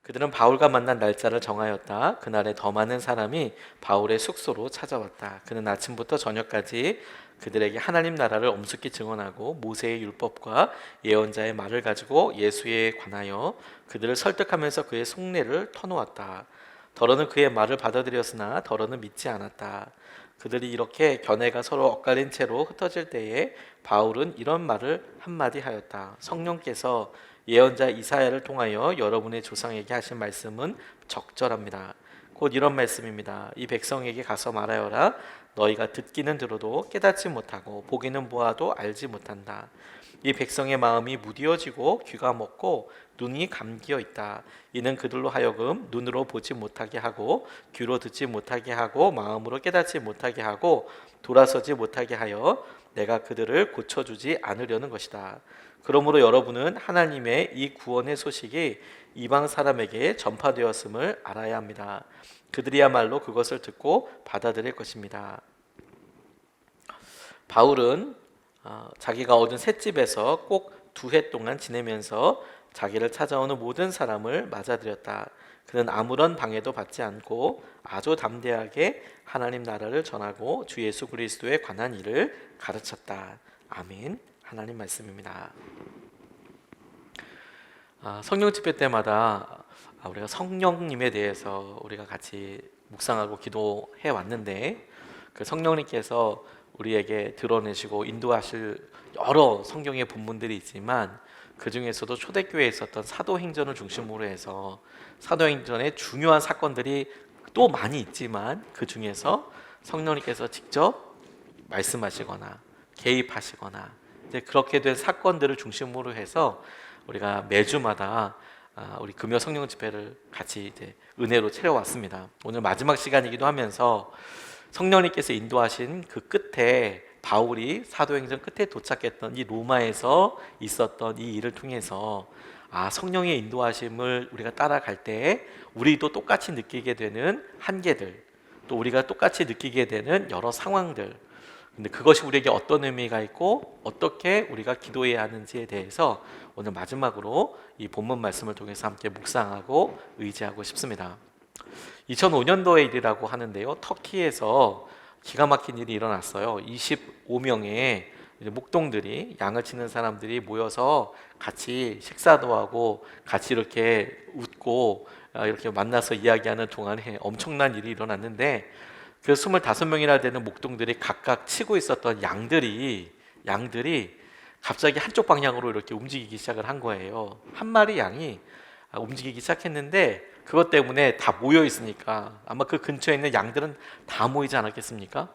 그들은 바울과 만난 날짜를 정하였다. 그날에 더 많은 사람이 바울의 숙소로 찾아왔다. 그는 아침부터 저녁까지 그들에게 하나님 나라를 엄숙히 증언하고 모세의 율법과 예언자의 말을 가지고 예수에 관하여 그들을 설득하면서 그의 속내를 터놓았다. 더러는 그의 말을 받아들였으나 더러는 믿지 않았다. 그들이 이렇게 견해가 서로 엇갈린 채로 흩어질 때에 바울은 이런 말을 한마디 하였다. 성령께서 예언자 이사야를 통하여 여러분의 조상에게 하신 말씀은 적절합니다. 곧 이런 말씀입니다. 이 백성에게 가서 말하여라. 너희가 듣기는 들어도 깨닫지 못하고 보기는 보아도 알지 못한다. 이 백성의 마음이 무디어지고 귀가 먹고 눈이 감기어 있다. 이는 그들로 하여금 눈으로 보지 못하게 하고 귀로 듣지 못하게 하고 마음으로 깨닫지 못하게 하고 돌아서지 못하게 하여 내가 그들을 고쳐주지 않으려는 것이다. 그러므로 여러분은 하나님의 이 구원의 소식이 이방 사람에게 전파되었음을 알아야 합니다. 그들이야말로 그것을 듣고 받아들일 것입니다. 바울은 자기가 얻은 셋집에서 꼭 2해 동안 지내면서 자기를 찾아오는 모든 사람을 맞아들였다. 그는 아무런 방해도 받지 않고 아주 담대하게 하나님 나라를 전하고 주 예수 그리스도에 관한 일을 가르쳤다. 아멘. 하나님 말씀입니다. 성령 집회 때마다 우리가 성령님에 대해서 우리가 같이 묵상하고 기도해 왔는데 그 성령님께서 우리에게 드러내시고 인도하실 여러 성경의 본문들이 있지만 그 중에서도 초대교회에 있었던 사도행전을 중심으로 해서 사도행전의 중요한 사건들이 또 많이 있지만 그 중에서 성령님께서 직접 말씀하시거나 개입하시거나 그렇게 된 사건들을 중심으로 해서 우리가 매주마다 우리 금요 성령 집회를 같이 이제 은혜로 채워왔습니다. 오늘 마지막 시간이기도 하면서 성령님께서 인도하신 그 끝에 바울이 사도행전 끝에 도착했던 이 로마에서 있었던 이 일을 통해서 성령의 인도하심을 우리가 따라갈 때 우리도 똑같이 느끼게 되는 한계들, 또 우리가 똑같이 느끼게 되는 여러 상황들, 근데 그것이 우리에게 어떤 의미가 있고 어떻게 우리가 기도해야 하는지에 대해서 오늘 마지막으로 이 본문 말씀을 통해서 함께 묵상하고 의지하고 싶습니다. 2005년도의 일이라고 하는데요, 터키에서 기가 막힌 일이 일어났어요. 25명의 목동들이, 양을 치는 사람들이 모여서 같이 식사도 하고 같이 이렇게 웃고 이렇게 만나서 이야기하는 동안에 엄청난 일이 일어났는데, 그 25명이나 되는 목동들이 각각 치고 있었던 양들이 갑자기 한쪽 방향으로 이렇게 움직이기 시작을 한 거예요. 한 마리 양이 움직이기 시작했는데 그것 때문에 다 모여 있으니까 아마 그 근처에 있는 양들은 다 모이지 않았겠습니까?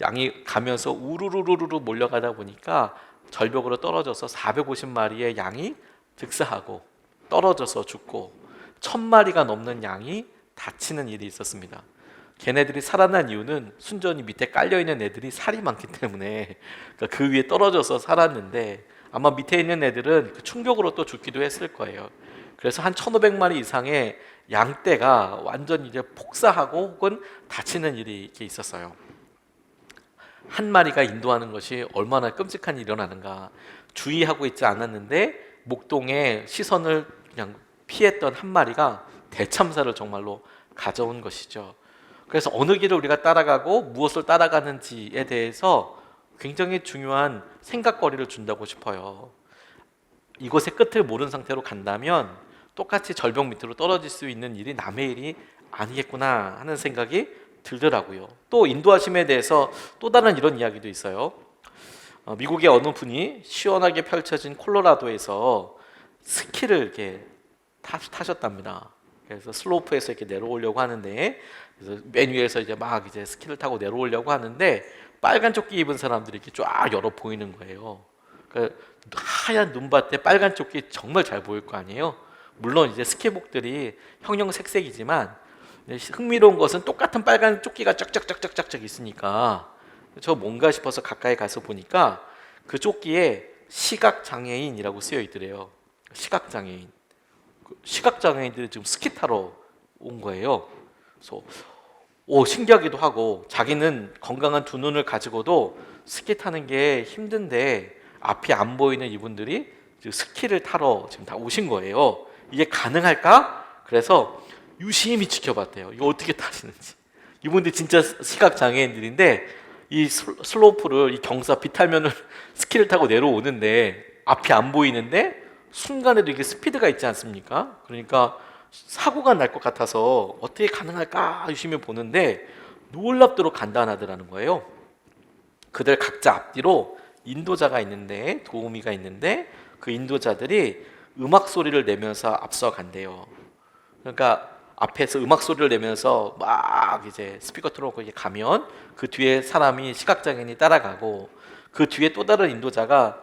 양이 가면서 우르르르르 몰려가다 보니까 절벽으로 떨어져서 450마리의 양이 득사하고 떨어져서 죽고 1000마리가 넘는 양이 다치는 일이 있었습니다. 걔네들이 살아난 이유는 순전히 밑에 깔려있는 애들이 살이 많기 때문에 그 위에 떨어져서 살았는데 아마 밑에 있는 애들은 그 충격으로 또 죽기도 했을 거예요. 그래서 한 1500마리 이상의 양떼가 완전 이제 폭사하고 혹은 다치는 일이 이렇게 있었어요. 한 마리가 인도하는 것이 얼마나 끔찍한 일이 일어나는가. 주의하고 있지 않았는데 목동의 시선을 그냥 피했던 한 마리가 대참사를 정말로 가져온 것이죠. 그래서 어느 길을 우리가 따라가고 무엇을 따라가는지에 대해서 굉장히 중요한 생각거리를 준다고 싶어요. 이곳의 끝을 모르는 상태로 간다면 똑같이 절벽 밑으로 떨어질 수 있는 일이 남의 일이 아니겠구나 하는 생각이 들더라고요. 또 인도하심에 대해서 또 다른 이런 이야기도 있어요. 미국의 어느 분이 시원하게 펼쳐진 콜로라도에서 스키를 이렇게 타셨답니다. 그래서 슬로프에서 이렇게 내려오려고 하는데, 그래서 맨 위에서 이제 막 이제 스키를 타고 내려오려고 하는데 빨간 조끼 입은 사람들이 이렇게 쫙 여러 보이는 거예요. 그러니까 하얀 눈밭에 빨간 조끼 정말 잘 보일 거 아니에요. 물론 이제 스키복들이 형형색색이지만 흥미로운 것은 똑같은 빨간 조끼가 쫙쫙쫙쫙쫙 있으니까 저 뭔가 싶어서 가까이 가서 보니까 그 조끼에 시각장애인이라고 쓰여 있더래요. 시각장애인. 시각장애인들이 지금 스키 타러 온 거예요. 그래서 신기하기도 하고, 자기는 건강한 두 눈을 가지고도 스키 타는 게 힘든데 앞이 안 보이는 이분들이 지금 스키를 타러 지금 다 오신 거예요. 이게 가능할까? 그래서 유심히 지켜봤대요. 이거 어떻게 타시는지. 이분들 진짜 시각 장애인들인데 이 슬로프를, 이 경사 비탈면을 스키를 타고 내려오는데 앞이 안 보이는데 순간에도 이게 스피드가 있지 않습니까? 그러니까 사고가 날 것 같아서 어떻게 가능할까 유심히 보는데 놀랍도록 간단하더라는 거예요. 그들 각자 앞뒤로 인도자가 있는데, 도우미가 있는데, 그 인도자들이 음악 소리를 내면서 앞서간대요. 그러니까 앞에서 음악 소리를 내면서 막 이제 스피커 틀어놓고 이렇게 가면 그 뒤에 사람이, 시각장애인이 따라가고, 그 뒤에 또 다른 인도자가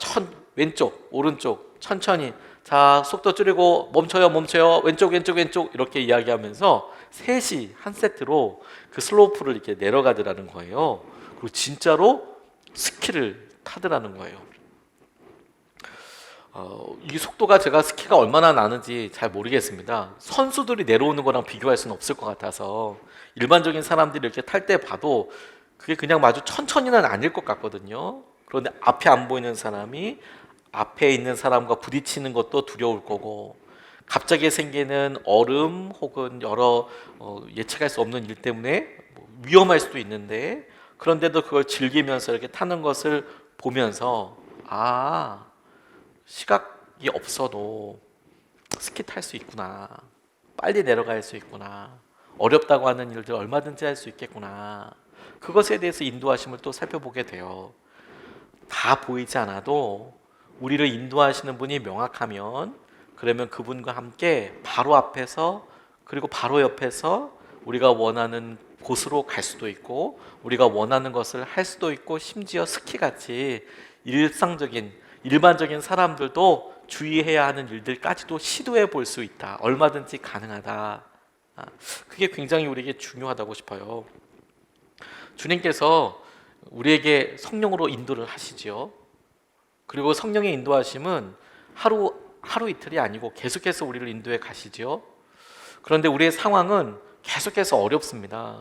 왼쪽 오른쪽 천천히, 자 속도 줄이고 멈춰요 멈춰요, 왼쪽 왼쪽 왼쪽, 이렇게 이야기하면서 셋이 한 세트로 그 슬로프를 이렇게 내려가더라는 거예요. 그리고 진짜로 스키를 타더라는 거예요. 이 속도가, 제가 스키가 얼마나 나는지 잘 모르겠습니다. 선수들이 내려오는 거랑 비교할 수는 없을 것 같아서 일반적인 사람들이 이렇게 탈 때 봐도 그게 그냥 마주 천천히는 아닐 것 같거든요. 그런데 앞에 안 보이는 사람이 앞에 있는 사람과 부딪히는 것도 두려울 거고, 갑자기 생기는 얼음 혹은 여러 예측할 수 없는 일 때문에 위험할 수도 있는데, 그런데도 그걸 즐기면서 이렇게 타는 것을 보면서, 아, 시각이 없어도 스키 탈 수 있구나, 빨리 내려갈 수 있구나, 어렵다고 하는 일들 얼마든지 할 수 있겠구나, 그것에 대해서 인도하심을 또 살펴보게 돼요. 다 보이지 않아도 우리를 인도하시는 분이 명확하면, 그러면 그분과 함께 바로 앞에서, 그리고 바로 옆에서 우리가 원하는 곳으로 갈 수도 있고, 우리가 원하는 것을 할 수도 있고, 심지어 스키같이 일반적인 사람들도 주의해야 하는 일들까지도 시도해 볼 수 있다. 얼마든지 가능하다. 그게 굉장히 우리에게 중요하다고 싶어요. 주님께서 우리에게 성령으로 인도를 하시지요. 그리고 성령의 인도하심은 하루 이틀이 아니고 계속해서 우리를 인도해 가시지요. 그런데 우리의 상황은 계속해서 어렵습니다.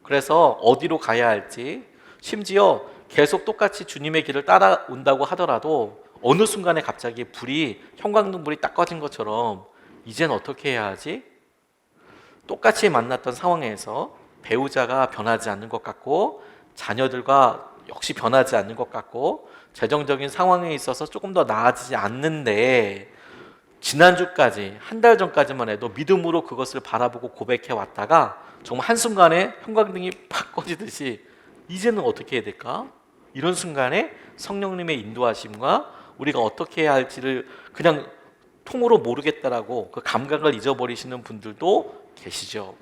그래서 어디로 가야 할지, 심지어 계속 똑같이 주님의 길을 따라온다고 하더라도 어느 순간에 갑자기 형광등불이 딱 꺼진 것처럼 이젠 어떻게 해야 하지? 똑같이 만났던 상황에서 배우자가 변하지 않는 것 같고, 자녀들과 역시 변하지 않는 것 같고, 재정적인 상황에 있어서 조금 더 나아지지 않는데, 지난주까지, 한 달 전까지만 해도 믿음으로 그것을 바라보고 고백해 왔다가 정말 한순간에 형광등이 팍 꺼지듯이 이제는 어떻게 해야 될까? 이런 순간에 성령님의 인도하심과 우리가 어떻게 해야 할지를 그냥 통으로 모르겠다라고 그 감각을 잊어버리시는 분들도 계시죠.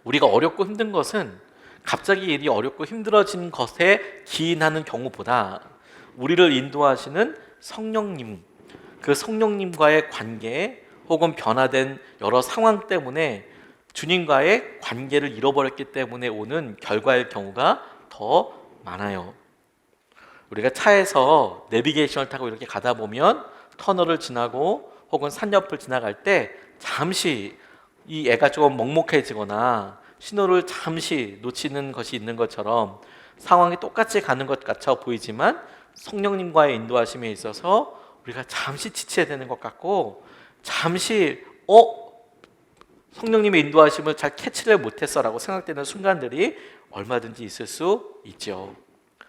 우리가 어렵고 힘든 것은 갑자기 일이 어렵고 힘들어진 것에 기인하는 경우보다 우리를 인도하시는 성령님, 그 성령님과의 관계 혹은 변화된 여러 상황 때문에 주님과의 관계를 잃어버렸기 때문에 오는 결과일 경우가 더 많아요. 우리가 차에서 내비게이션을 타고 이렇게 가다 보면 터널을 지나고 혹은 산 옆을 지나갈 때 잠시 이 애가 조금 먹먹해지거나 신호를 잠시 놓치는 것이 있는 것처럼 상황이 똑같이 가는 것 같아 보이지만 성령님과의 인도하심에 있어서 우리가 잠시 지쳐야 되는 것 같고, 잠시 성령님의 인도하심을 잘 캐치를 못했어 라고 생각되는 순간들이 얼마든지 있을 수 있죠.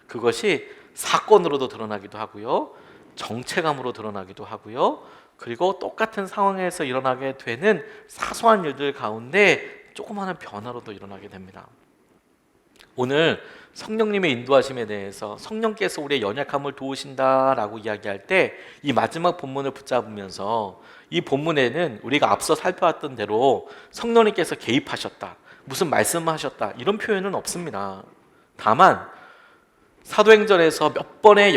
그것이 사건으로도 드러나기도 하고요, 정체감으로 드러나기도 하고요, 그리고 똑같은 상황에서 일어나게 되는 사소한 일들 가운데 조그마한 변화로도 일어나게 됩니다. 오늘 성령님의 인도하심에 대해서, 성령께서 우리의 연약함을 도우신다라고 이야기할 때 이 마지막 본문을 붙잡으면서, 이 본문에는 우리가 앞서 살펴왔던 대로 성령님께서 개입하셨다, 무슨 말씀하셨다 이런 표현은 없습니다. 다만 사도행전에서 몇 번의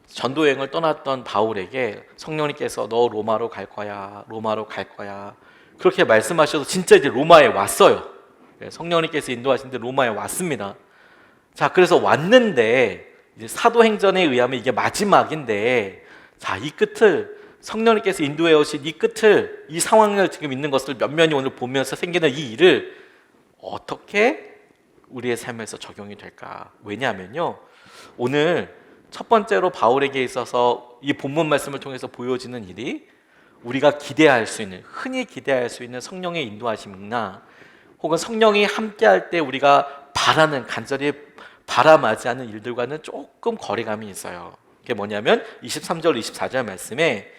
전도여행을 떠났던 바울에게 성령님께서 너 로마로 갈 거야, 로마로 갈 거야 그렇게 말씀하셔서 진짜 이제 로마에 왔어요. 성령님께서 인도하신 데 로마에 왔습니다. 자, 그래서 왔는데 이제 사도행전에 의하면 이게 마지막인데, 자, 이 끝을, 성령님께서 인도해 오신 이 끝을, 이 상황을 지금 있는 것을 면면히 오늘 보면서 생기는 이 일을 어떻게 우리의 삶에서 적용이 될까? 왜냐하면요, 오늘 첫 번째로 바울에게 있어서 이 본문 말씀을 통해서 보여지는 일이 우리가 기대할 수 있는, 흔히 기대할 수 있는 성령의 인도하심이나 혹은 성령이 함께할 때 우리가 바라는, 간절히 바라맞이하는 일들과는 조금 거리감이 있어요. 그게 뭐냐면 23절 24절 말씀에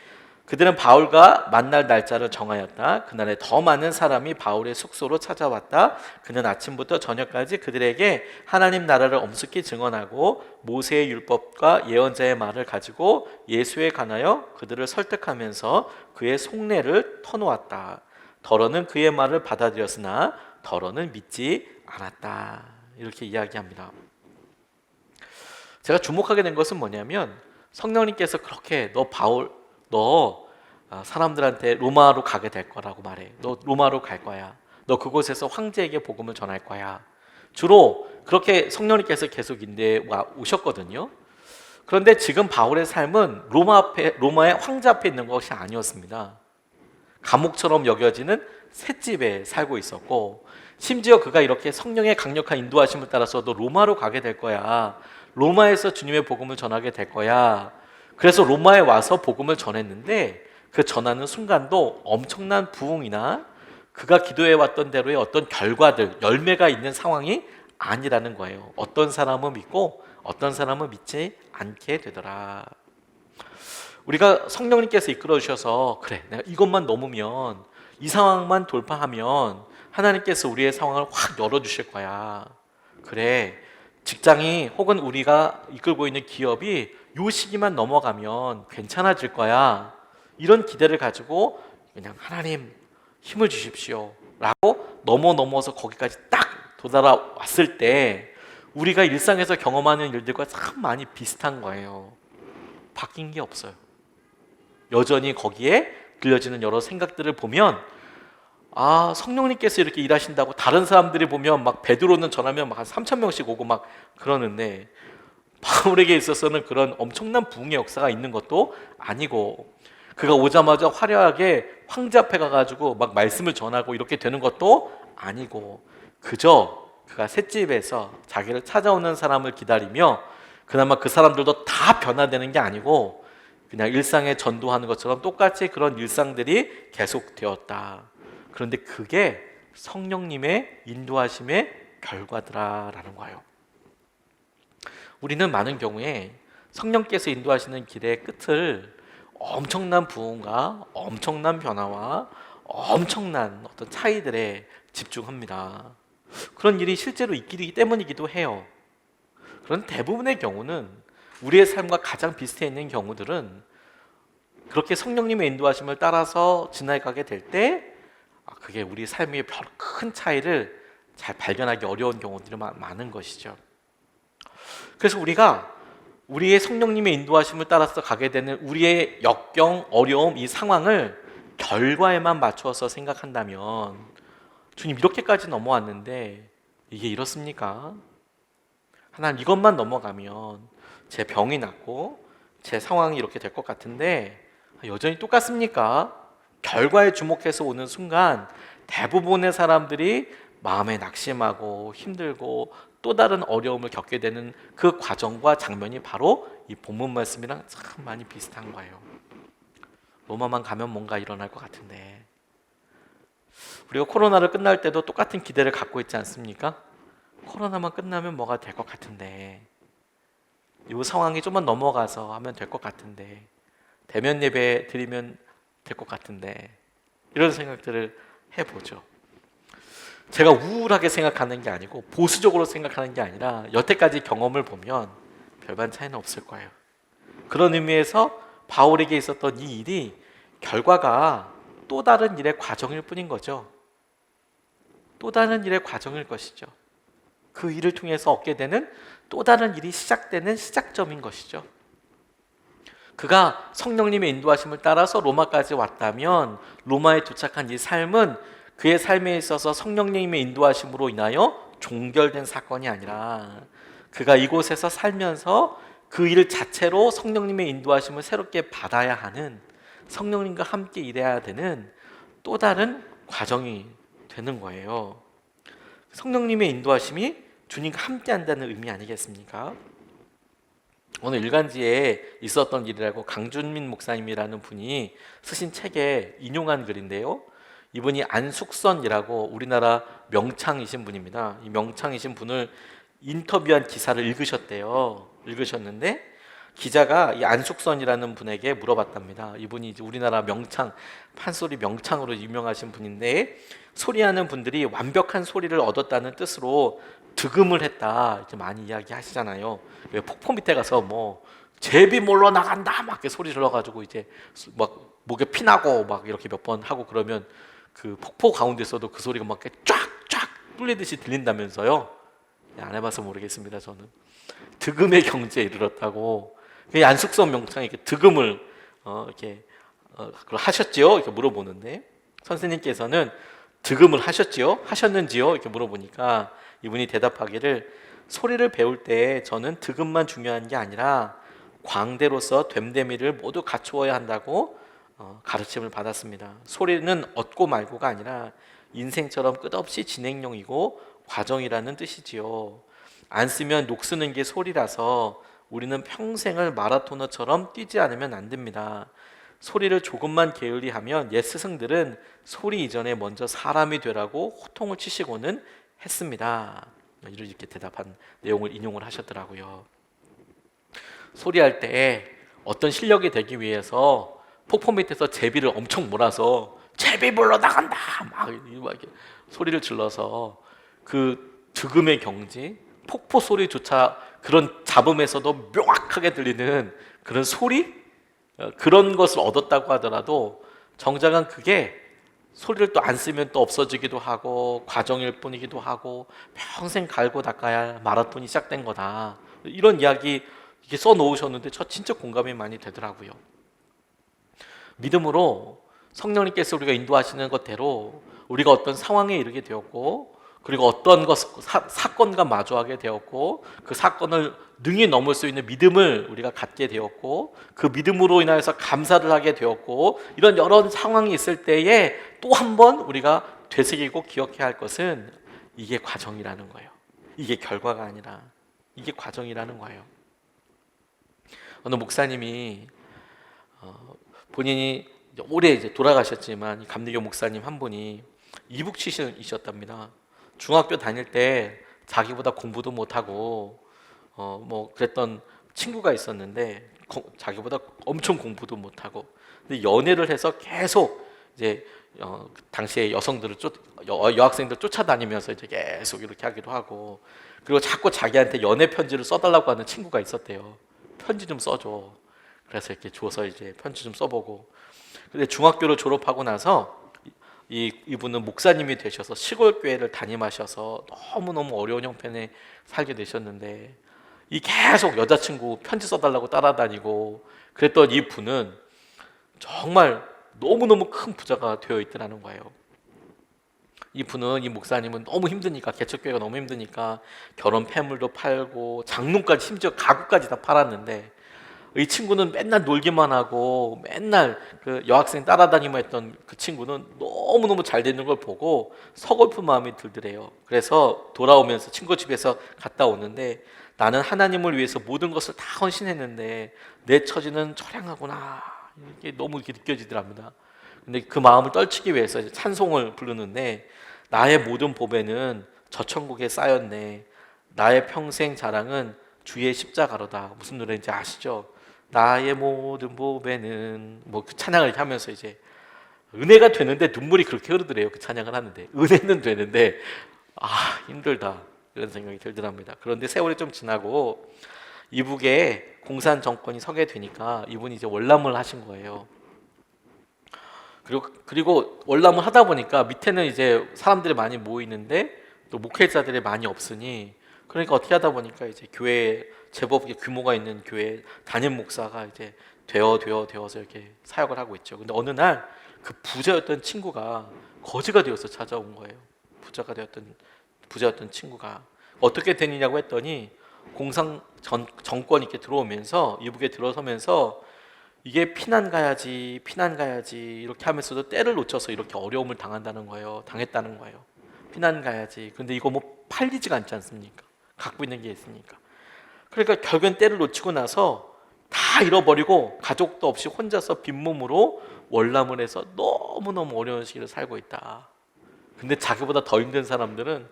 그들은 바울과 만날 날짜를 정하였다. 그날에 더 많은 사람이 바울의 숙소로 찾아왔다. 그는 아침부터 저녁까지 그들에게 하나님 나라를 엄숙히 증언하고 모세의 율법과 예언자의 말을 가지고 예수에 관하여 그들을 설득하면서 그의 속내를 터놓았다. 더러는 그의 말을 받아들였으나 더러는 믿지 않았다. 이렇게 이야기합니다. 제가 주목하게 된 것은 뭐냐면 성령님께서 그렇게 너 사람들한테 로마로 가게 될 거라고 말해. 너 로마로 갈 거야. 너 그곳에서 황제에게 복음을 전할 거야. 주로 그렇게 성령님께서 계속 인도해 오셨거든요. 그런데 지금 바울의 삶은 로마의 황제 앞에 있는 것이 아니었습니다. 감옥처럼 여겨지는 셋집에 살고 있었고, 심지어 그가 이렇게 성령의 강력한 인도하심을 따라서 너 로마로 가게 될 거야. 로마에서 주님의 복음을 전하게 될 거야. 그래서 로마에 와서 복음을 전했는데 그 전하는 순간도 엄청난 부흥이나 그가 기도해 왔던 대로의 어떤 결과들, 열매가 있는 상황이 아니라는 거예요. 어떤 사람은 믿고 어떤 사람은 믿지 않게 되더라. 우리가 성령님께서 이끌어 주셔서 그래, 내가 이것만 넘으면, 이 상황만 돌파하면 하나님께서 우리의 상황을 확 열어주실 거야. 그래, 직장이 혹은 우리가 이끌고 있는 기업이 요 시기만 넘어가면 괜찮아질 거야. 이런 기대를 가지고 그냥 하나님 힘을 주십시오 라고 넘어서 거기까지 딱 도달했을 때 우리가 일상에서 경험하는 일들과 참 많이 비슷한 거예요. 바뀐 게 없어요. 여전히 거기에 들려지는 여러 생각들을 보면 성령님께서 이렇게 일하신다고 다른 사람들이 보면 막 베드로는 전하면 막 한 3,000명씩 오고 막 그러는데 바울에게 있어서는 그런 엄청난 부흥의 역사가 있는 것도 아니고, 그가 오자마자 화려하게 황제 앞에 가가지고 막 말씀을 전하고 이렇게 되는 것도 아니고, 그저 그가 셋집에서 자기를 찾아오는 사람을 기다리며 그나마 그 사람들도 다 변화되는 게 아니고 그냥 일상에 전도하는 것처럼 똑같이 그런 일상들이 계속되었다. 그런데 그게 성령님의 인도하심의 결과더라라는 거예요. 우리는 많은 경우에 성령께서 인도하시는 길의 끝을 엄청난 부흥과 엄청난 변화와 엄청난 어떤 차이들에 집중합니다. 그런 일이 실제로 있기 때문이기도 해요. 그런 대부분의 경우는 우리의 삶과 가장 비슷해 있는 경우들은 그렇게 성령님의 인도하심을 따라서 지나가게 될 때 그게 우리 삶의 별 큰 차이를 잘 발견하기 어려운 경우들이 많은 것이죠. 그래서 우리가 우리의 성령님의 인도하심을 따라서 가게 되는 우리의 역경, 어려움, 이 상황을 결과에만 맞춰서 생각한다면 주님 이렇게까지 넘어왔는데 이게 이렇습니까? 하나님 이것만 넘어가면 제 병이 낫고 제 상황이 이렇게 될 것 같은데 여전히 똑같습니까? 결과에 주목해서 오는 순간 대부분의 사람들이 마음에 낙심하고 힘들고 또 다른 어려움을 겪게 되는 그 과정과 장면이 바로 이 본문 말씀이랑 참 많이 비슷한 거예요. 로마만 가면 뭔가 일어날 것 같은데, 우리가 코로나를 끝날 때도 똑같은 기대를 갖고 있지 않습니까? 코로나만 끝나면 뭐가 될 것 같은데, 이 상황이 좀만 넘어가서 하면 될 것 같은데, 대면 예배 드리면 될 것 같은데, 이런 생각들을 해보죠. 제가 우울하게 생각하는 게 아니고 보수적으로 생각하는 게 아니라 여태까지 경험을 보면 별반 차이는 없을 거예요. 그런 의미에서 바울에게 있었던 이 일이 결과가 또 다른 일의 과정일 뿐인 거죠. 또 다른 일의 과정일 것이죠. 그 일을 통해서 얻게 되는 또 다른 일이 시작되는 시작점인 것이죠. 그가 성령님의 인도하심을 따라서 로마까지 왔다면 로마에 도착한 이 삶은 그의 삶에 있어서 성령님의 인도하심으로 인하여 종결된 사건이 아니라 그가 이곳에서 살면서 그 일 자체로 성령님의 인도하심을 새롭게 받아야 하는, 성령님과 함께 일해야 되는 또 다른 과정이 되는 거예요. 성령님의 인도하심이 주님과 함께 한다는 의미 아니겠습니까? 오늘 일간지에 있었던 일이라고 강준민 목사님이라는 분이 쓰신 책에 인용한 글인데요. 이분이 안숙선이라고 우리나라 명창이신 분입니다. 이 명창이신 분을 인터뷰한 기사를 읽으셨는데 기자가 이 안숙선이라는 분에게 물어봤답니다. 이분이 이제 우리나라 명창, 판소리 명창으로 유명하신 분인데 소리하는 분들이 완벽한 소리를 얻었다는 뜻으로 득음을 했다 이제 많이 이야기하시잖아요. 왜 폭포 밑에 가서 뭐 제비 몰러 나간다 막 이렇게 소리 질러가지고 이제 막 목에 피나고 막 이렇게 몇 번 하고 그러면 그 폭포 가운데서도 그 소리가 막 쫙쫙 뚫리듯이 들린다면서요. 안 해봐서 모르겠습니다. 저는 득음의 경지에 이르렀다고. 안숙선 명창이 이렇게 득음을 그걸 하셨지요? 이렇게 물어보는데 선생님께서는 득음을 하셨지요? 하셨는지요? 이렇게 물어보니까 이분이 대답하기를 소리를 배울 때 저는 득음만 중요한 게 아니라 광대로서 됨됨이를 모두 갖추어야 한다고 가르침을 받았습니다. 소리는 얻고 말고가 아니라 인생처럼 끝없이 진행형이고 과정이라는 뜻이지요. 안 쓰면 녹쓰는 게 소리라서 우리는 평생을 마라토너처럼 뛰지 않으면 안 됩니다. 소리를 조금만 게을리하면 옛 스승들은 소리 이전에 먼저 사람이 되라고 호통을 치시고는 했습니다. 이렇게 대답한 내용을 인용을 하셨더라고요. 소리할 때 어떤 실력이 되기 위해서 폭포 밑에서 제비를 엄청 몰아서 제비 불러 나간다 막 이렇게 소리를 질러서 그 득음의 경지, 폭포 소리조차 그런 잡음에서도 명확하게 들리는 그런 소리, 그런 것을 얻었다고 하더라도 정작은 그게 소리를 또 안 쓰면 또 없어지기도 하고 과정일 뿐이기도 하고 평생 갈고 닦아야 할 마라톤이 시작된 거다. 이런 이야기 이렇게 써놓으셨는데 저 진짜 공감이 많이 되더라고요. 믿음으로 성령님께서 우리가 인도하시는 것대로 우리가 어떤 상황에 이르게 되었고 그리고 어떤 사건과 마주하게 되었고 그 사건을 능히 넘을 수 있는 믿음을 우리가 갖게 되었고 그 믿음으로 인하여서 감사를 하게 되었고 이런 여러 상황이 있을 때에 또 한 번 우리가 되새기고 기억해야 할 것은 이게 과정이라는 거예요. 이게 결과가 아니라 이게 과정이라는 거예요. 어느 목사님이 본인이 오래 이제 돌아가셨지만 감리교 목사님 한 분이 이북치신이셨답니다. 중학교 다닐 때 자기보다 공부도 못하고 뭐 그랬던 친구가 있었는데 자기보다 엄청 공부도 못하고 근데 연애를 해서 계속 이제 당시에 여학생들 쫓아다니면서 이제 계속 이렇게 하기도 하고 그리고 자꾸 자기한테 연애 편지를 써달라고 하는 친구가 있었대요. 편지 좀 써줘. 그래서 이렇게 줘서 이제 편지 좀 써보고 근데 중학교를 졸업하고 나서 이분은 목사님이 되셔서 시골 교회를 담임하셔서 너무너무 어려운 형편에 살게 되셨는데 이 계속 여자친구 편지 써달라고 따라다니고 그랬던 이 분은 정말 너무너무 큰 부자가 되어 있더라는 거예요. 이 목사님은 너무 힘드니까 개척교회가 너무 힘드니까 결혼 패물도 팔고 장롱까지 심지어 가구까지 다 팔았는데 이 친구는 맨날 놀기만 하고 맨날 그 여학생 따라다니면 했던 그 친구는 너무너무 잘 되는 걸 보고 서글픈 마음이 들더래요. 그래서 돌아오면서 친구 집에서 갔다 오는데 나는 하나님을 위해서 모든 것을 다 헌신했는데 내 처지는 처량하구나 이게 너무 이렇게 느껴지더랍니다. 근데 그 마음을 떨치기 위해서 찬송을 부르는데 나의 모든 보배는 저 천국에 쌓였네. 나의 평생 자랑은 주의 십자가로다. 무슨 노래인지 아시죠? 나의 모든 보배는 뭐 그 찬양을 이렇게 하면서 이제 은혜가 되는데 눈물이 그렇게 흐르더래요. 그 찬양을 하는데 은혜는 되는데 힘들다 이런 생각이 들더랍니다. 그런데 세월이 좀 지나고 이북에 공산 정권이 서게 되니까 이분이 이제 월남을 하신 거예요. 그리고 월남을 하다 보니까 밑에는 이제 사람들이 많이 모이는데 또 목회자들이 많이 없으니 그러니까 어떻게 하다 보니까 이제 교회 제법 규모가 있는 교회 담임 목사가 이제 되어서 이렇게 사역을 하고 있죠. 근데 어느 날 그 부자였던 친구가 거지가 되어서 찾아온 거예요. 부자였던 친구가 어떻게 되느냐고 했더니 공산 정권이 이렇게 들어오면서 이북에 들어서면서 이게 피난 가야지 이렇게 하면서도 때를 놓쳐서 이렇게 어려움을 당했다는 거예요. 피난 가야지. 근데 이거 뭐 팔리지가 않지 않습니까? 갖고 있는 게 있으니까. 그러니까 결국엔 때를 놓치고 나서 다 잃어버리고 가족도 없이 혼자서 빈몸으로 월남을 해서 너무너무 어려운 시기를 살고 있다. 근데 자기보다 더 힘든 사람들은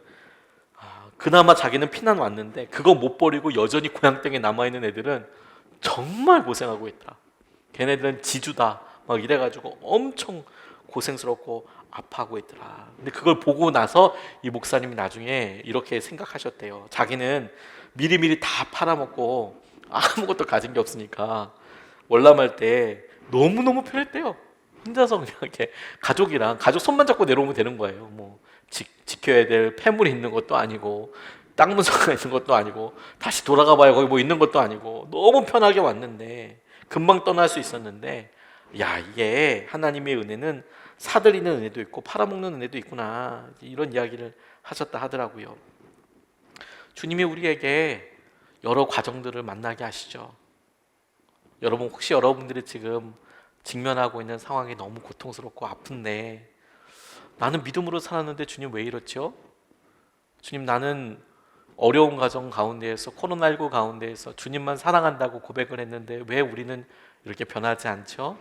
그나마 자기는 피난 왔는데 그거 못 버리고 여전히 고향 땅에 남아있는 애들은 정말 고생하고 있다. 걔네들은 지주다 막 이래가지고 엄청 고생스럽고 아파하고 있더라. 근데 그걸 보고 나서 이 목사님이 나중에 이렇게 생각하셨대요. 자기는 미리미리 다 팔아먹고 아무것도 가진 게 없으니까 월남할 때 너무너무 편했대요. 혼자서 그냥 이렇게 가족 손만 잡고 내려오면 되는 거예요. 뭐 지켜야 될 폐물이 있는 것도 아니고 땅 문서가 있는 것도 아니고 다시 돌아가 봐야 거기 뭐 있는 것도 아니고 너무 편하게 왔는데 금방 떠날 수 있었는데, 야, 이게 하나님의 은혜는 사들이는 은혜도 있고 팔아먹는 은혜도 있구나, 이런 이야기를 하셨다 하더라고요. 주님이 우리에게 여러 과정들을 만나게 하시죠. 여러분, 혹시 여러분들이 지금 직면하고 있는 상황이 너무 고통스럽고 아픈데, 나는 믿음으로 살았는데 주님 왜 이렇죠? 주님, 나는 어려운 가정 가운데에서, 코로나19 가운데에서 주님만 사랑한다고 고백을 했는데 왜 우리는 이렇게 변하지 않죠?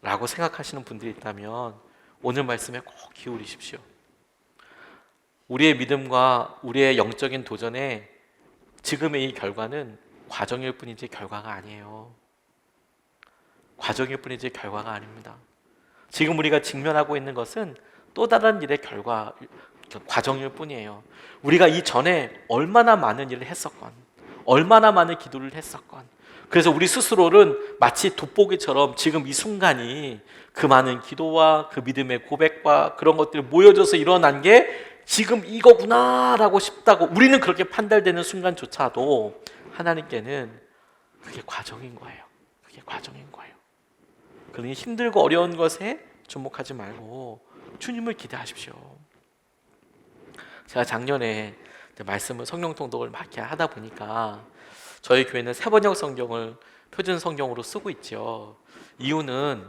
라고 생각하시는 분들이 있다면 오늘 말씀에 꼭 기울이십시오. 우리의 믿음과 우리의 영적인 도전에 지금의 이 결과는 과정일 뿐이지 결과가 아니에요. 과정일 뿐이지 결과가 아닙니다. 지금 우리가 직면하고 있는 것은 또 다른 일의 결과, 과정일 뿐이에요. 우리가 이전에 얼마나 많은 일을 했었건, 얼마나 많은 기도를 했었건, 그래서 우리 스스로는 마치 돋보기처럼 지금 이 순간이 그 많은 기도와 그 믿음의 고백과 그런 것들이 모여져서 일어난 게 지금 이거구나 라고 싶다고 우리는 그렇게 판단되는 순간조차도 하나님께는 그게 과정인 거예요. 그게 과정인 거예요. 그러니 힘들고 어려운 것에 주목하지 말고 주님을 기대하십시오. 제가 작년에 말씀을 성령 통독을 많이 하다 보니까 저희 교회는 세번역 성경을 표준 성경으로 쓰고 있죠. 이유는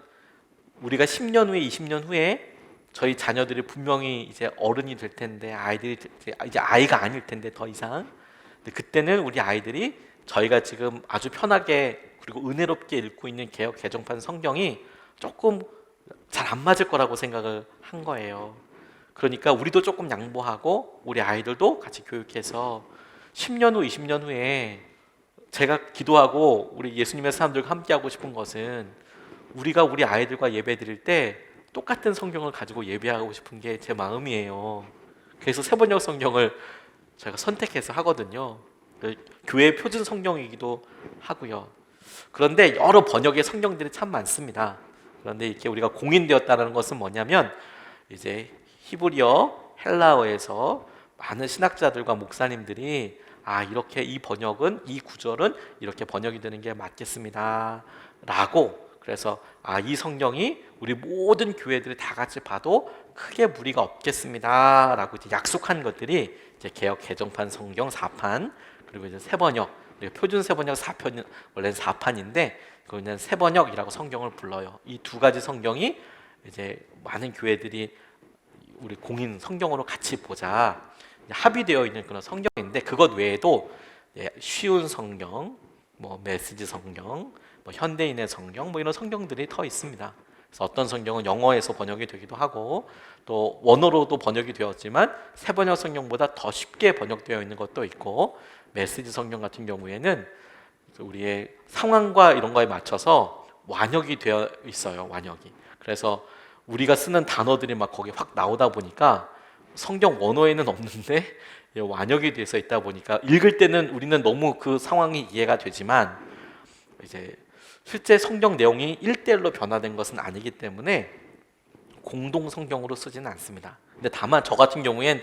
우리가 10년 후에 20년 후에 저희 자녀들이 분명히 이제 어른이 될 텐데, 아이들이 이제 아이가 아닐 텐데 더 이상, 근데 그때는 우리 아이들이 저희가 지금 아주 편하게 그리고 은혜롭게 읽고 있는 개역 개정판 성경이 조금 잘 안 맞을 거라고 생각을 한 거예요. 그러니까 우리도 조금 양보하고 우리 아이들도 같이 교육해서 10년 후 20년 후에 제가 기도하고 우리 예수님의 사람들과 함께 하고 싶은 것은 우리가 우리 아이들과 예배 드릴 때 똑같은 성경을 가지고 예배하고 싶은 게 제 마음이에요. 그래서 세번역 성경을 제가 선택해서 하거든요. 교회 표준 성경이기도 하고요. 그런데 여러 번역의 성경들이 참 많습니다. 그런데 이렇게 우리가 공인되었다는 것은 뭐냐면 이제 히브리어, 헬라어에서 많은 신학자들과 목사님들이 이렇게 이 번역은, 이 구절은 이렇게 번역이 되는 게 맞겠습니다 라고, 그래서 이 성경이 우리 모든 교회들이 다 같이 봐도 크게 무리가 없겠습니다 라고 이제 약속한 것들이 이제 개역 개정판 성경 4판, 그리고 이제 세번역, 표준 세번역 4편, 원래는 4판인데 그거는 세번역이라고 성경을 불러요. 이 두 가지 성경이 이제 많은 교회들이 우리 공인 성경으로 같이 보자 합의되어 있는 그런 성경인데, 그것 외에도 쉬운 성경, 뭐 메시지 성경, 뭐 현대인의 성경, 뭐 이런 성경들이 더 있습니다. 그래서 어떤 성경은 영어에서 번역이 되기도 하고 또 원어로도 번역이 되었지만 세번역 성경보다 더 쉽게 번역되어 있는 것도 있고, 메시지 성경 같은 경우에는 우리의 상황과 이런 거에 맞춰서 완역이 되어 있어요. 완역이. 그래서 우리가 쓰는 단어들이 막 거기 확 나오다 보니까 성경 원어에는 없는데 완역이 돼서 있다 보니까 읽을 때는 우리는 너무 그 상황이 이해가 되지만 이제 실제 성경 내용이 1대1로 변화된 것은 아니기 때문에 공동 성경으로 쓰지는 않습니다. 근데 다만 저 같은 경우엔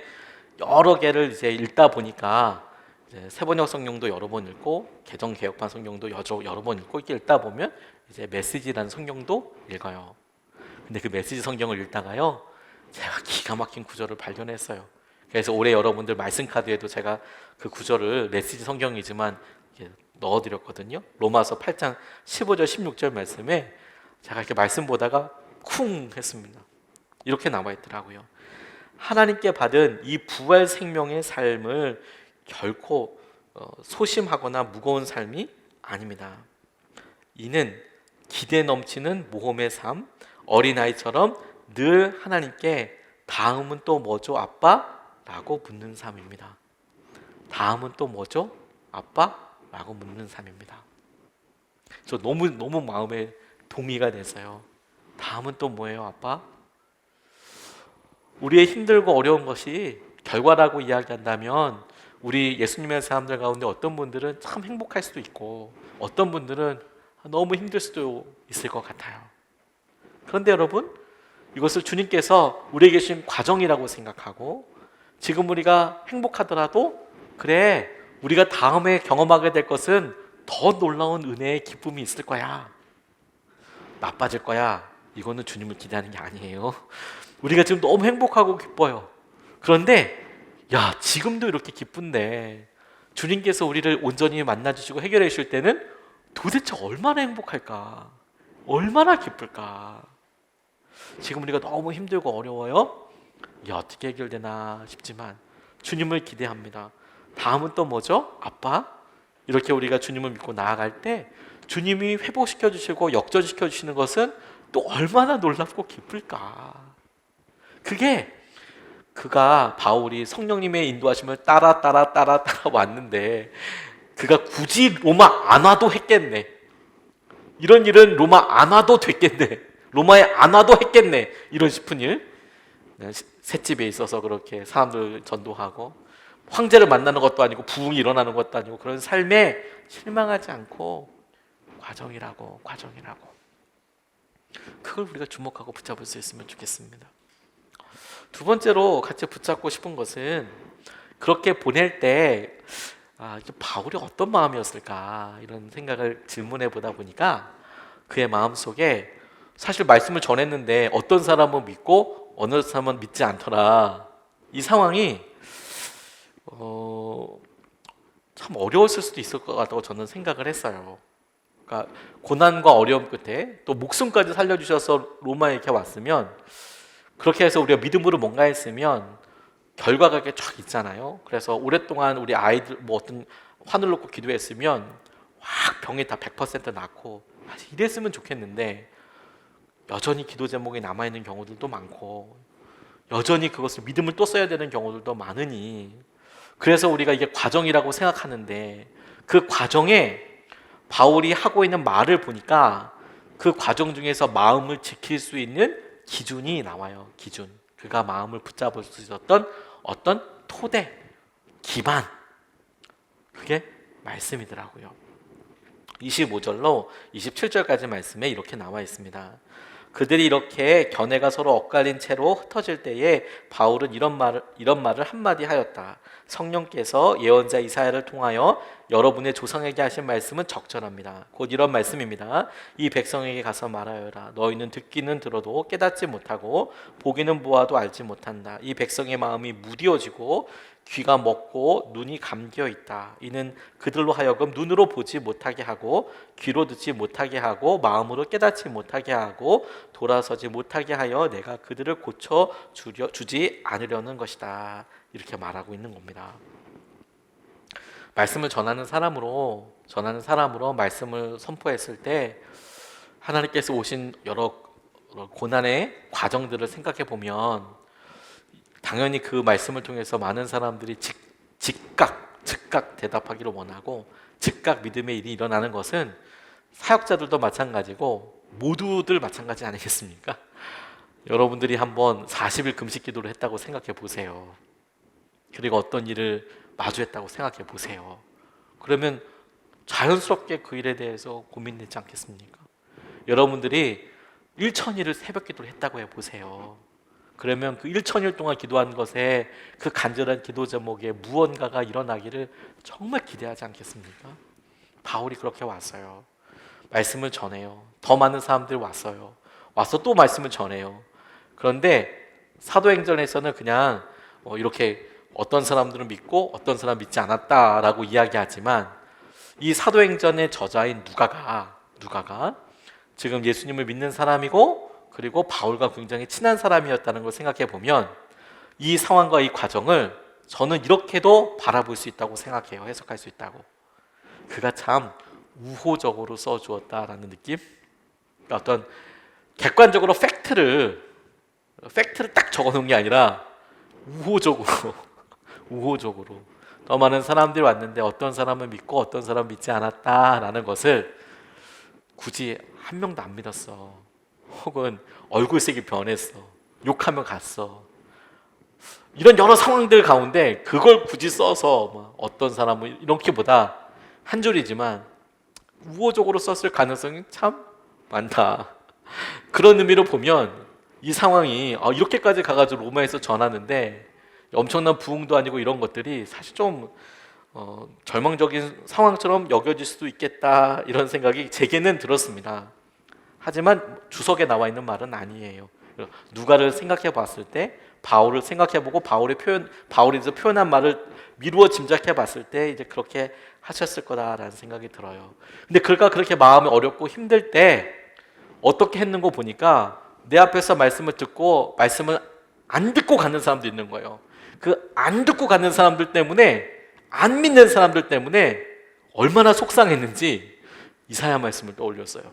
여러 개를 이제 읽다 보니까 이제 세번역 성경도 여러 번 읽고 개정 개역판 성경도 여러 번 읽고 이렇게 읽다 보면 이제 메시지라는 성경도 읽어요. 근데 그 메시지 성경을 읽다가요, 제가 기가 막힌 구절을 발견했어요. 그래서 올해 여러분들 말씀 카드에도 제가 그 구절을 메시지 성경이지만 넣어드렸거든요. 로마서 8장 15절 16절 말씀에 제가 이렇게 말씀 보다가 쿵 했습니다. 이렇게 나와 있더라고요. 하나님께 받은 이 부활 생명의 삶을 결코 소심하거나 무거운 삶이 아닙니다. 이는 기대 넘치는 모험의 삶, 어린아이처럼 늘 하나님께 다음은 또 뭐죠, 아빠? 라고 묻는 삶입니다. 다음은 또 뭐죠, 아빠? 라고 묻는 삶입니다. 저 너무 마음에 동의가 돼서요. 다음은 또 뭐예요, 아빠? 우리의 힘들고 어려운 것이 결과라고 이야기한다면 우리 예수님의 사람들 가운데 어떤 분들은 참 행복할 수도 있고 어떤 분들은 너무 힘들 수도 있을 것 같아요. 그런데 여러분, 이것을 주님께서 우리에게 주신 과정이라고 생각하고 지금 우리가 행복하더라도 그래, 우리가 다음에 경험하게 될 것은 더 놀라운 은혜의 기쁨이 있을 거야, 나빠질 거야, 이거는 주님을 기대하는 게 아니에요. 우리가 지금 너무 행복하고 기뻐요. 그런데 야, 지금도 이렇게 기쁜데 주님께서 우리를 온전히 만나주시고 해결해 주실 때는 도대체 얼마나 행복할까, 얼마나 기쁠까. 지금 우리가 너무 힘들고 어려워요. 야, 어떻게 해결되나 싶지만 주님을 기대합니다. 다음은 또 뭐죠? 아빠? 이렇게 우리가 주님을 믿고 나아갈 때 주님이 회복시켜 주시고 역전시켜 주시는 것은 또 얼마나 놀랍고 기쁠까. 그게 그가 바울이 성령님의 인도하심을 따라 왔는데 그가 굳이 로마 안 와도 했겠네. 이런 일은 로마 안 와도 됐겠네. 로마에 안 와도 했겠네. 이런 싶은 일. 셋집에 있어서 그렇게 사람들 전도하고 황제를 만나는 것도 아니고 부흥이 일어나는 것도 아니고 그런 삶에 실망하지 않고 과정이라고. 그걸 우리가 주목하고 붙잡을 수 있으면 좋겠습니다. 두 번째로 같이 붙잡고 싶은 것은 그렇게 보낼 때 바울이 어떤 마음이었을까 이런 생각을 질문해 보다 보니까 그의 마음속에 사실 말씀을 전했는데 어떤 사람은 믿고 어느 사람은 믿지 않더라. 이 상황이 참 어려웠을 수도 있을 것 같다고 저는 생각을 했어요. 그러니까 고난과 어려움 끝에 또 목숨까지 살려주셔서 로마에 이렇게 왔으면, 그렇게 해서 우리가 믿음으로 뭔가 했으면 결과가 이렇게 쫙 있잖아요. 그래서 오랫동안 우리 아이들 어떤 환을 놓고 기도했으면 확 병이 다 100% 낫고 이랬으면 좋겠는데 여전히 기도 제목이 남아있는 경우들도 많고 여전히 그것을 믿음을 또 써야 되는 경우들도 많으니, 그래서 우리가 이게 과정이라고 생각하는데 그 과정에 바울이 하고 있는 말을 보니까 그 과정 중에서 마음을 지킬 수 있는 기준이 나와요. 기준. 그가 마음을 붙잡을 수 있었던 어떤 토대, 기반, 그게 말씀이더라고요. 25절로 27절까지 말씀에 이렇게 나와 있습니다. 그들이 이렇게 견해가 서로 엇갈린 채로 흩어질 때에 바울은 이런 말을 한마디 하였다. 성령께서 예언자 이사야를 통하여 여러분의 조상에게 하신 말씀은 적절합니다. 곧 이런 말씀입니다. 이 백성에게 가서 말하여라. 너희는 듣기는 들어도 깨닫지 못하고 보기는 보아도 알지 못한다. 이 백성의 마음이 무디어지고 귀가 먹고 눈이 감겨 있다. 이는 그들로 하여금 눈으로 보지 못하게 하고 귀로 듣지 못하게 하고 마음으로 깨닫지 못하게 하고 돌아서지 못하게 하여 내가 그들을 고쳐 주지 않으려는 것이다. 이렇게 말하고 있는 겁니다. 말씀을 전하는 사람으로 말씀을 선포했을 때 하나님께서 오신 여러 고난의 과정들을 생각해 보면 당연히 그 말씀을 통해서 많은 사람들이 즉각 대답하기를 원하고 즉각 믿음의 일이 일어나는 것은 사역자들도 마찬가지고 모두들 마찬가지 아니겠습니까? 여러분들이 한번 40일 금식 기도를 했다고 생각해 보세요. 그리고 어떤 일을 마주했다고 생각해 보세요. 그러면 자연스럽게 그 일에 대해서 고민되지 않겠습니까? 여러분들이 1000일을 새벽 기도를 했다고 해보세요. 그러면 그 1000일 동안 기도한 것에 그 간절한 기도 제목에 무언가가 일어나기를 정말 기대하지 않겠습니까? 바울이 그렇게 왔어요. 말씀을 전해요. 더 많은 사람들이 왔어요. 와서 또 말씀을 전해요. 그런데 사도행전에서는 그냥 이렇게 어떤 사람들은 믿고 어떤 사람은 믿지 않았다라고 이야기하지만 이 사도행전의 저자인 누가가 지금 예수님을 믿는 사람이고 그리고 바울과 굉장히 친한 사람이었다는 걸 생각해 보면 이 상황과 이 과정을 저는 이렇게도 바라볼 수 있다고 생각해요. 해석할 수 있다고. 그가 참 우호적으로 써주었다라는 느낌? 그러니까 어떤 객관적으로 팩트를 딱 적어놓은 게 아니라 우호적으로 우호적으로 더 많은 사람들이 왔는데 어떤 사람은 믿고 어떤 사람은 믿지 않았다라는 것을 굳이 한 명도 안 믿었어. 혹은 얼굴색이 변했어. 욕하면 갔어. 이런 여러 상황들 가운데 그걸 굳이 써서 뭐 어떤 사람은 이렇게보다 한 줄이지만 우호적으로 썼을 가능성이 참 많다. 그런 의미로 보면 이 상황이 이렇게까지 가가지고 로마에서 전하는데 엄청난 부흥도 아니고 이런 것들이 사실 좀 절망적인 상황처럼 여겨질 수도 있겠다 이런 생각이 제게는 들었습니다. 하지만 주석에 나와 있는 말은 아니에요. 누가를 생각해 봤을 때 바울을 생각해 보고 바울에서 표현한 말을 미루어 짐작해 봤을 때 이제 그렇게 하셨을 거다라는 생각이 들어요. 근데 그가 그렇게 마음이 어렵고 힘들 때 어떻게 했는 거 보니까 내 앞에서 말씀을 듣고 말씀을 안 듣고 가는 사람도 있는 거예요. 그 안 듣고 가는 사람들 때문에 안 믿는 사람들 때문에 얼마나 속상했는지 이사야 말씀을 떠올렸어요.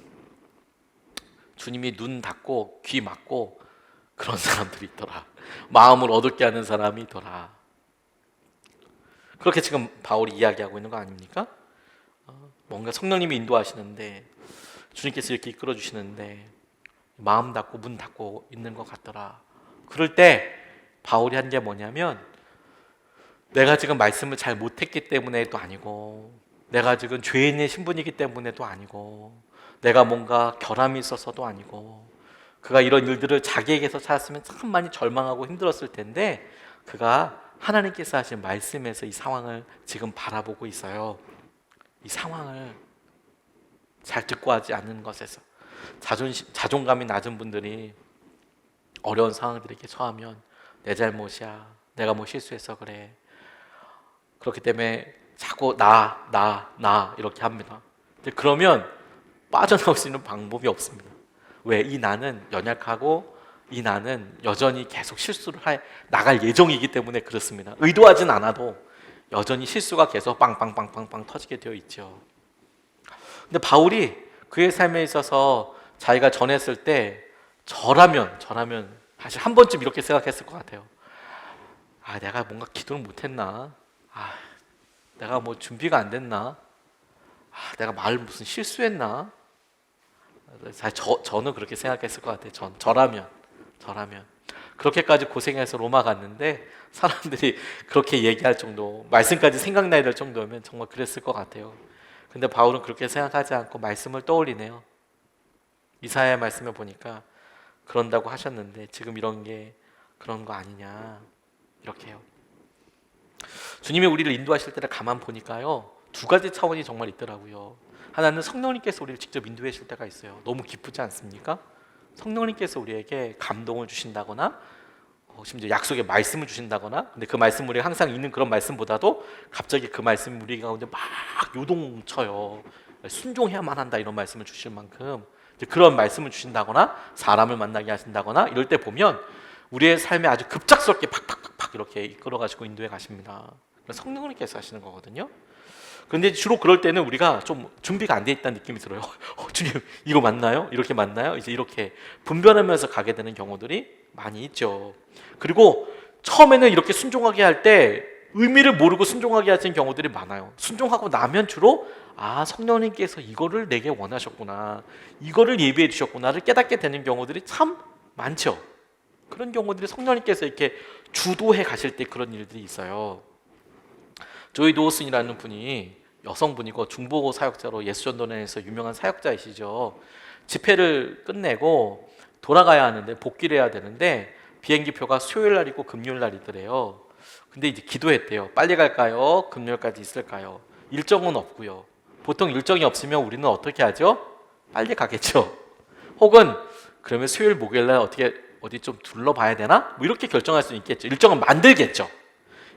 주님이 눈 닫고 귀 막고 그런 사람들이 있더라. 마음을 어둡게 하는 사람이 있더라. 그렇게 지금 바울이 이야기하고 있는 거 아닙니까? 뭔가 성령님이 인도하시는데 주님께서 이렇게 이끌어 주시는데 마음 닫고 문 닫고 있는 것 같더라. 그럴 때 바울이 한 게 뭐냐면 내가 지금 말씀을 잘 못했기 때문에도 아니고 내가 지금 죄인의 신분이기 때문에도 아니고 내가 뭔가 결함이 있어서도 아니고 그가 이런 일들을 자기에게서 찾았으면 참 많이 절망하고 힘들었을 텐데 그가 하나님께서 하신 말씀에서 이 상황을 지금 바라보고 있어요. 이 상황을 잘 듣고 하지 않는 것에서 자존감이 낮은 분들이 어려운 상황들에 처하면 내 잘못이야, 내가 뭐 실수해서 그래, 그렇기 때문에 자꾸 나 이렇게 합니다. 근데 그러면 빠져나올 수 있는 방법이 없습니다. 왜? 이 나는 연약하고 이 나는 여전히 계속 실수를 나갈 예정이기 때문에 그렇습니다. 의도하진 않아도 여전히 실수가 계속 빵빵빵빵빵 터지게 되어 있죠. 근데 바울이 그의 삶에 있어서 자기가 전했을 때 저라면 사실 한 번쯤 이렇게 생각했을 것 같아요. 내가 뭔가 기도를 못했나? 내가 뭐 준비가 안 됐나? 내가 말을 무슨 실수했나? 사실 저는 그렇게 생각했을 것 같아요. 저라면 그렇게까지 고생해서 로마 갔는데 사람들이 그렇게 얘기할 정도, 말씀까지 생각나야 될 정도면 정말 그랬을 것 같아요. 근데 바울은 그렇게 생각하지 않고 말씀을 떠올리네요. 이사야의 말씀을 보니까 그런다고 하셨는데 지금 이런 게 그런 거 아니냐 이렇게 해요. 주님이 우리를 인도하실 때를 가만 보니까요 두 가지 차원이 정말 있더라고요. 하나는 성령님께서 우리를 직접 인도해 줄 때가 있어요. 너무 기쁘지 않습니까? 성령님께서 우리에게 감동을 주신다거나 심지어 약속의 말씀을 주신다거나, 근데 그 말씀 우리가 항상 있는 그런 말씀보다도 갑자기 그 말씀이 우리 가운데 막 요동쳐요. 순종해야만 한다 이런 말씀을 주실 만큼 그런 말씀을 주신다거나 사람을 만나게 하신다거나 이럴 때 보면 우리의 삶에 아주 급작스럽게 팍팍팍 이렇게 이끌어가지고 인도해 가십니다. 성령님께서 하시는 거거든요. 그런데 주로 그럴 때는 우리가 좀 준비가 안 돼 있다는 느낌이 들어요. 주님 이거 맞나요? 이렇게 맞나요? 이제 이렇게 분별하면서 가게 되는 경우들이 많이 있죠. 그리고 처음에는 이렇게 순종하게 할 때 의미를 모르고 순종하게 하시는 경우들이 많아요. 순종하고 나면 주로 성령님께서 이거를 내게 원하셨구나, 이거를 예비해 주셨구나를 깨닫게 되는 경우들이 참 많죠. 그런 경우들이 성령님께서 이렇게 주도해 가실 때 그런 일들이 있어요. 조이 도우슨이라는 분이 여성분이고 중보 사역자로 예수전도단에서 유명한 사역자이시죠. 집회를 끝내고 돌아가야 하는데 복귀를 해야 되는데 비행기표가 수요일 날이고 금요일 날이더래요. 근데 이제 기도했대요. 빨리 갈까요? 금요일까지 있을까요? 일정은 없고요. 보통 일정이 없으면 우리는 어떻게 하죠? 빨리 가겠죠. 혹은 그러면 수요일 목요일 날 어디 좀 둘러봐야 되나? 뭐 이렇게 결정할 수 있겠죠. 일정을 만들겠죠.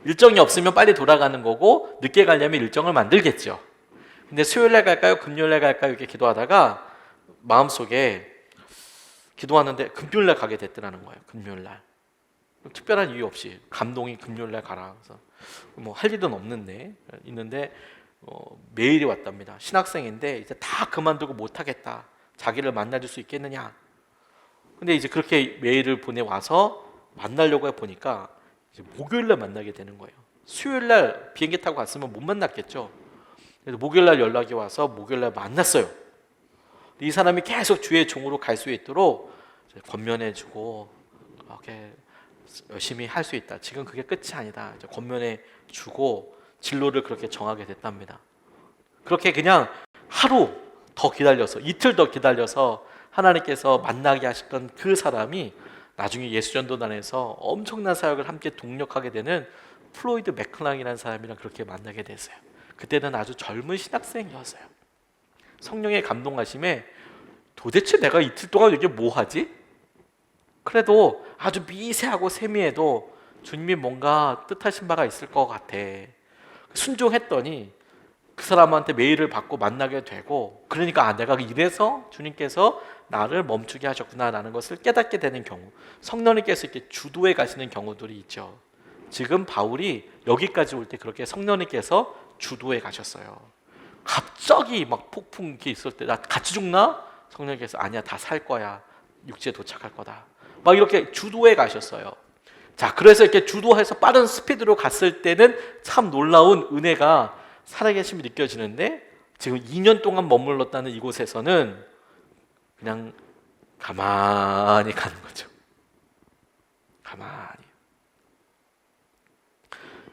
일정이 없으면 빨리 돌아가는 거고 늦게 가려면 일정을 만들겠죠. 근데 수요일날 갈까요? 금요일날 갈까요? 이렇게 기도하다가 마음속에 기도하는데 금요일날 가게 됐더라는 거예요. 금요일날. 특별한 이유 없이 감동이 금요일날 가라. 그래서 뭐 할 일은 없는데 있는데 메일이 왔답니다. 신학생인데 이제 다 그만두고 못 하겠다. 자기를 만나줄 수 있겠느냐. 근데 이제 그렇게 메일을 보내와서 만나려고 보니까 이제 목요일날 만나게 되는 거예요. 수요일날 비행기 타고 갔으면 못 만났겠죠. 그래서 목요일날 연락이 와서 목요일날 만났어요. 이 사람이 계속 주의 종으로 갈 수 있도록 권면해주고 이렇게 열심히 할 수 있다. 지금 그게 끝이 아니다. 권면해주고 진로를 그렇게 정하게 됐답니다. 그렇게 그냥 하루 더 기다려서 이틀 더 기다려서 하나님께서 만나게 하셨던 그 사람이 나중에 예수전도단에서 엄청난 사역을 함께 동력하게 되는 플로이드 맥클랑이라는 사람이랑 그렇게 만나게 됐어요. 그때는 아주 젊은 신학생이었어요. 성령의 감동하심에 도대체 내가 이틀 동안 이게 뭐 하지? 그래도 아주 미세하고 세미해도 주님이 뭔가 뜻하신 바가 있을 것 같아. 순종했더니 그 사람한테 메일을 받고 만나게 되고, 그러니까 내가 이래서 주님께서 나를 멈추게 하셨구나라는 것을 깨닫게 되는 경우, 성령님께서 이렇게 주도해 가시는 경우들이 있죠. 지금 바울이 여기까지 올 때 그렇게 성령님께서 주도해 가셨어요. 갑자기 막 폭풍 이렇게 있을 때 나 같이 죽나? 성령님께서 아니야, 다 살 거야. 육지에 도착할 거다. 막 이렇게 주도해 가셨어요. 자, 그래서 이렇게 주도해서 빠른 스피드로 갔을 때는 참 놀라운 은혜가 살아계심이 느껴지는데, 지금 2년 동안 머물렀다는 이곳에서는 그냥 가만히 가는 거죠. 가만히.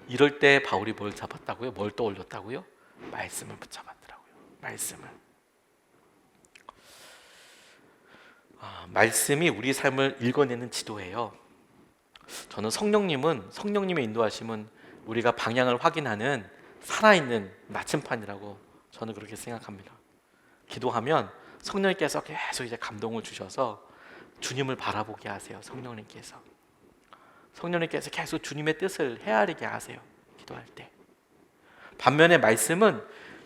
이럴 때 바울이 뭘 잡았다고요? 뭘 떠올렸다고요? 말씀을 붙잡았더라고요. 말씀을. 말씀이 우리 삶을 읽어내는 지도예요. 저는 성령님의 인도하심은 우리가 방향을 확인하는 살아있는 나침판이라고 저는 그렇게 생각합니다. 기도하면 성령님께서 계속 이제 감동을 주셔서 주님을 바라보게 하세요. 성령님께서 계속 주님의 뜻을 헤아리게 하세요. 기도할 때. 반면에 말씀은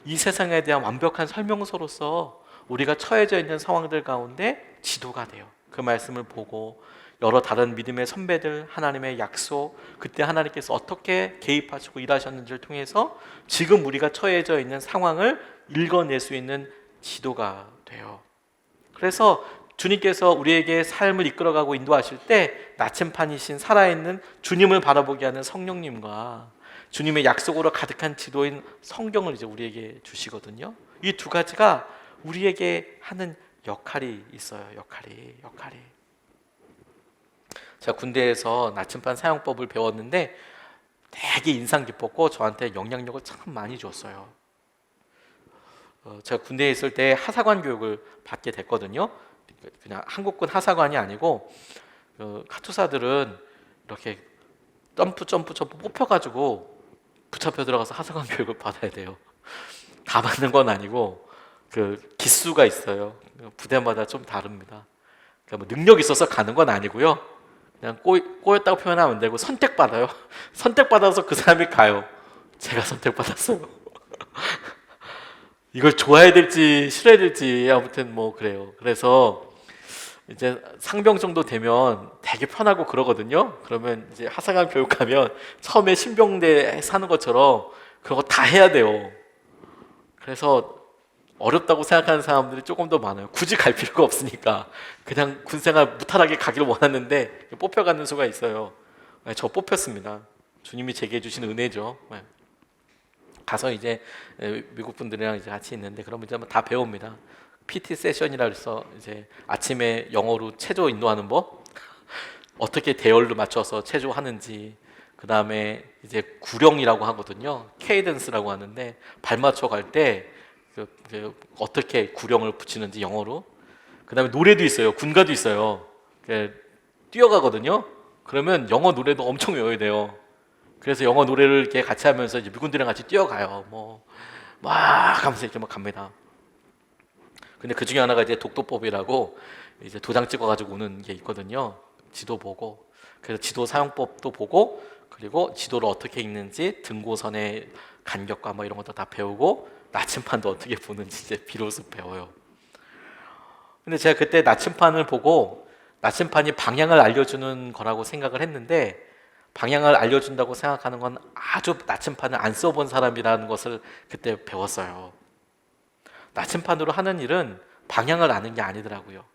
이 세상에 대한 완벽한 설명서로서 우리가 처해져 있는 상황들 가운데 지도가 돼요. 그 말씀을 보고 여러 다른 믿음의 선배들, 하나님의 약속, 그때 하나님께서 어떻게 개입하시고 일하셨는지를 통해서 지금 우리가 처해져 있는 상황을 읽어낼 수 있는 지도가 돼요. 그래서 주님께서 우리에게 삶을 이끌어가고 인도하실 때 나침판이신 살아있는 주님을 바라보게 하는 성령님과 주님의 약속으로 가득한 지도인 성경을 이제 우리에게 주시거든요. 이 두 가지가 우리에게 하는 역할이 있어요. 역할이. 제가 군대에서 나침반 사용법을 배웠는데 되게 인상 깊었고 저한테 영향력을 참 많이 줬어요. 제가 군대에 있을 때 하사관 교육을 받게 됐거든요. 그냥 한국군 하사관이 아니고 카투사들은 이렇게 점프 뽑혀가지고 붙잡혀 들어가서 하사관 교육을 받아야 돼요. 다 받는 건 아니고 그 기수가 있어요. 부대마다 좀 다릅니다. 그러니까 뭐 능력 있어서 가는 건 아니고요. 그냥 꼬였다고 표현하면 안 되고 선택받아요. 선택받아서 그 사람이 가요. 제가 선택받았어요. 이걸 좋아해야 될지 싫어해야 될지 아무튼 뭐 그래요. 그래서 이제 상병 정도 되면 되게 편하고 그러거든요. 그러면 이제 하사관 교육하면 처음에 신병대 사는 것처럼 그거 다 해야 돼요. 그래서 어렵다고 생각하는 사람들이 조금 더 많아요. 굳이 갈 필요가 없으니까 그냥 군생활 무탈하게 가기를 원하는데 뽑혀가는 수가 있어요. 저 뽑혔습니다. 주님이 제게 해주신 은혜죠. 가서 이제 미국 분들이랑 이제 같이 있는데 그러면 이제 다 배웁니다. PT 세션이라 해서 이제 아침에 영어로 체조 인도하는 법, 어떻게 대열로 맞춰서 체조하는지, 그 다음에 이제 구령이라고 하거든요. 케이던스라고 하는데 발 맞춰 갈 때 어떻게 구령을 붙이는지 영어로. 그 다음에 노래도 있어요. 군가도 있어요. 뛰어가거든요. 그러면 영어 노래도 엄청 외워야 돼요. 그래서 영어 노래를 이렇게 같이 하면서 이제 미군들이랑 같이 뛰어가요. 막 하면서 이렇게 막 갑니다. 근데 그 중에 하나가 이제 독도법이라고 이제 도장 찍어가지고 오는 게 있거든요. 지도 보고. 그래서 지도 사용법도 보고, 그리고 지도를 어떻게 읽는지, 등고선의 간격과 뭐 이런 것도 다 배우고, 나침판도 어떻게 보는지 이제 비로소 배워요. 근데 제가 그때 나침판을 보고 나침반이 방향을 알려주는 거라고 생각을 했는데 방향을 알려준다고 생각하는 건 아주 나침반을 안 써본 사람이라는 것을 그때 배웠어요. 나침반으로 하는 일은 방향을 아는 게 아니더라고요.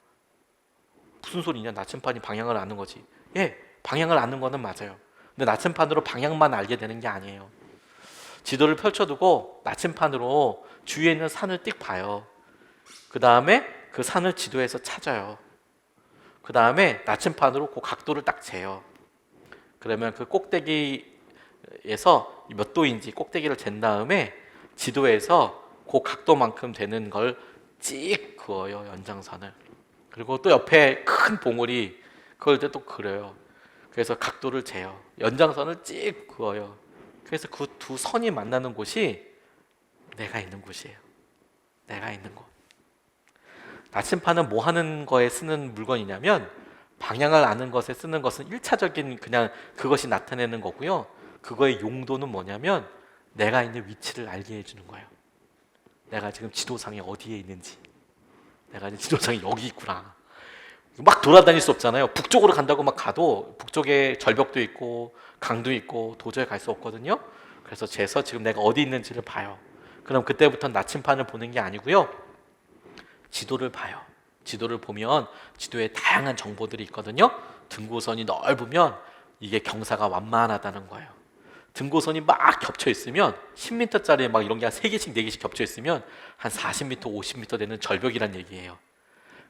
무슨 소리냐? 나침반이 방향을 아는 거지. 예, 방향을 아는 거는 맞아요. 근데 나침반으로 방향만 알게 되는 게 아니에요. 지도를 펼쳐두고 나침반으로 주위에 있는 산을 띡 봐요. 그 다음에 그 산을 지도에서 찾아요. 그 다음에 나침반으로 그 각도를 딱 재요. 그러면 그 꼭대기에서 몇 도인지 꼭대기를 잰 다음에 지도에서 그 각도만큼 되는 걸 찍 그어요, 연장선을. 그리고 또 옆에 큰 봉우리 그걸 또 그려요. 그래서 각도를 재요. 연장선을 찍 그어요. 그래서 그 두 선이 만나는 곳이 내가 있는 곳이에요. 내가 있는 곳. 나침반은 뭐 하는 거에 쓰는 물건이냐면 방향을 아는 것에 쓰는 것은 1차적인 그냥 그것이 나타내는 거고요. 그거의 용도는 뭐냐면 내가 있는 위치를 알게 해주는 거예요. 내가 지금 지도상에 어디에 있는지. 내가 지금 지도상에 여기 있구나. 막 돌아다닐 수 없잖아요. 북쪽으로 간다고 막 가도 북쪽에 절벽도 있고 강도 있고 도저히 갈 수 없거든요. 그래서 재서 지금 내가 어디 있는지를 봐요. 그럼 그때부터 나침반을 보는 게 아니고요. 지도를 봐요. 지도를 보면 지도에 다양한 정보들이 있거든요. 등고선이 넓으면 이게 경사가 완만하다는 거예요. 등고선이 막 겹쳐 있으면 10m짜리 막 이런 게 한 3개씩 4개씩 겹쳐 있으면 한 40m, 50m 되는 절벽이란 얘기예요.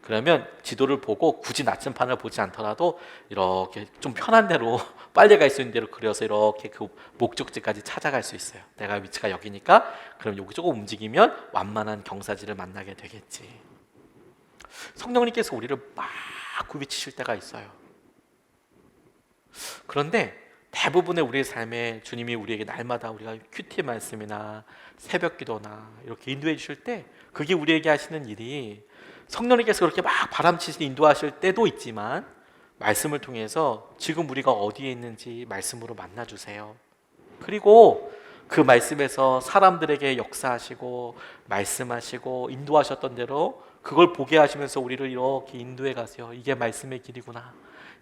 그러면 지도를 보고 굳이 나침반을 보지 않더라도 이렇게 좀 편한 대로 빨리 갈 수 있는 대로 그려서 이렇게 그 목적지까지 찾아갈 수 있어요. 내가 위치가 여기니까 그럼 여기 조금 움직이면 완만한 경사지를 만나게 되겠지. 성령님께서 우리를 막 구비치실 때가 있어요. 그런데 대부분의 우리의 삶에 주님이 우리에게 날마다 우리가 큐티 말씀이나 새벽 기도나 이렇게 인도해 주실 때 그게 우리에게 하시는 일이 성령님께서 그렇게 막 바람치시 인도하실 때도 있지만 말씀을 통해서 지금 우리가 어디에 있는지 말씀으로 만나주세요. 그리고 그 말씀에서 사람들에게 역사하시고 말씀하시고 인도하셨던 대로 그걸 보게 하시면서 우리를 이렇게 인도해 가세요. 이게 말씀의 길이구나.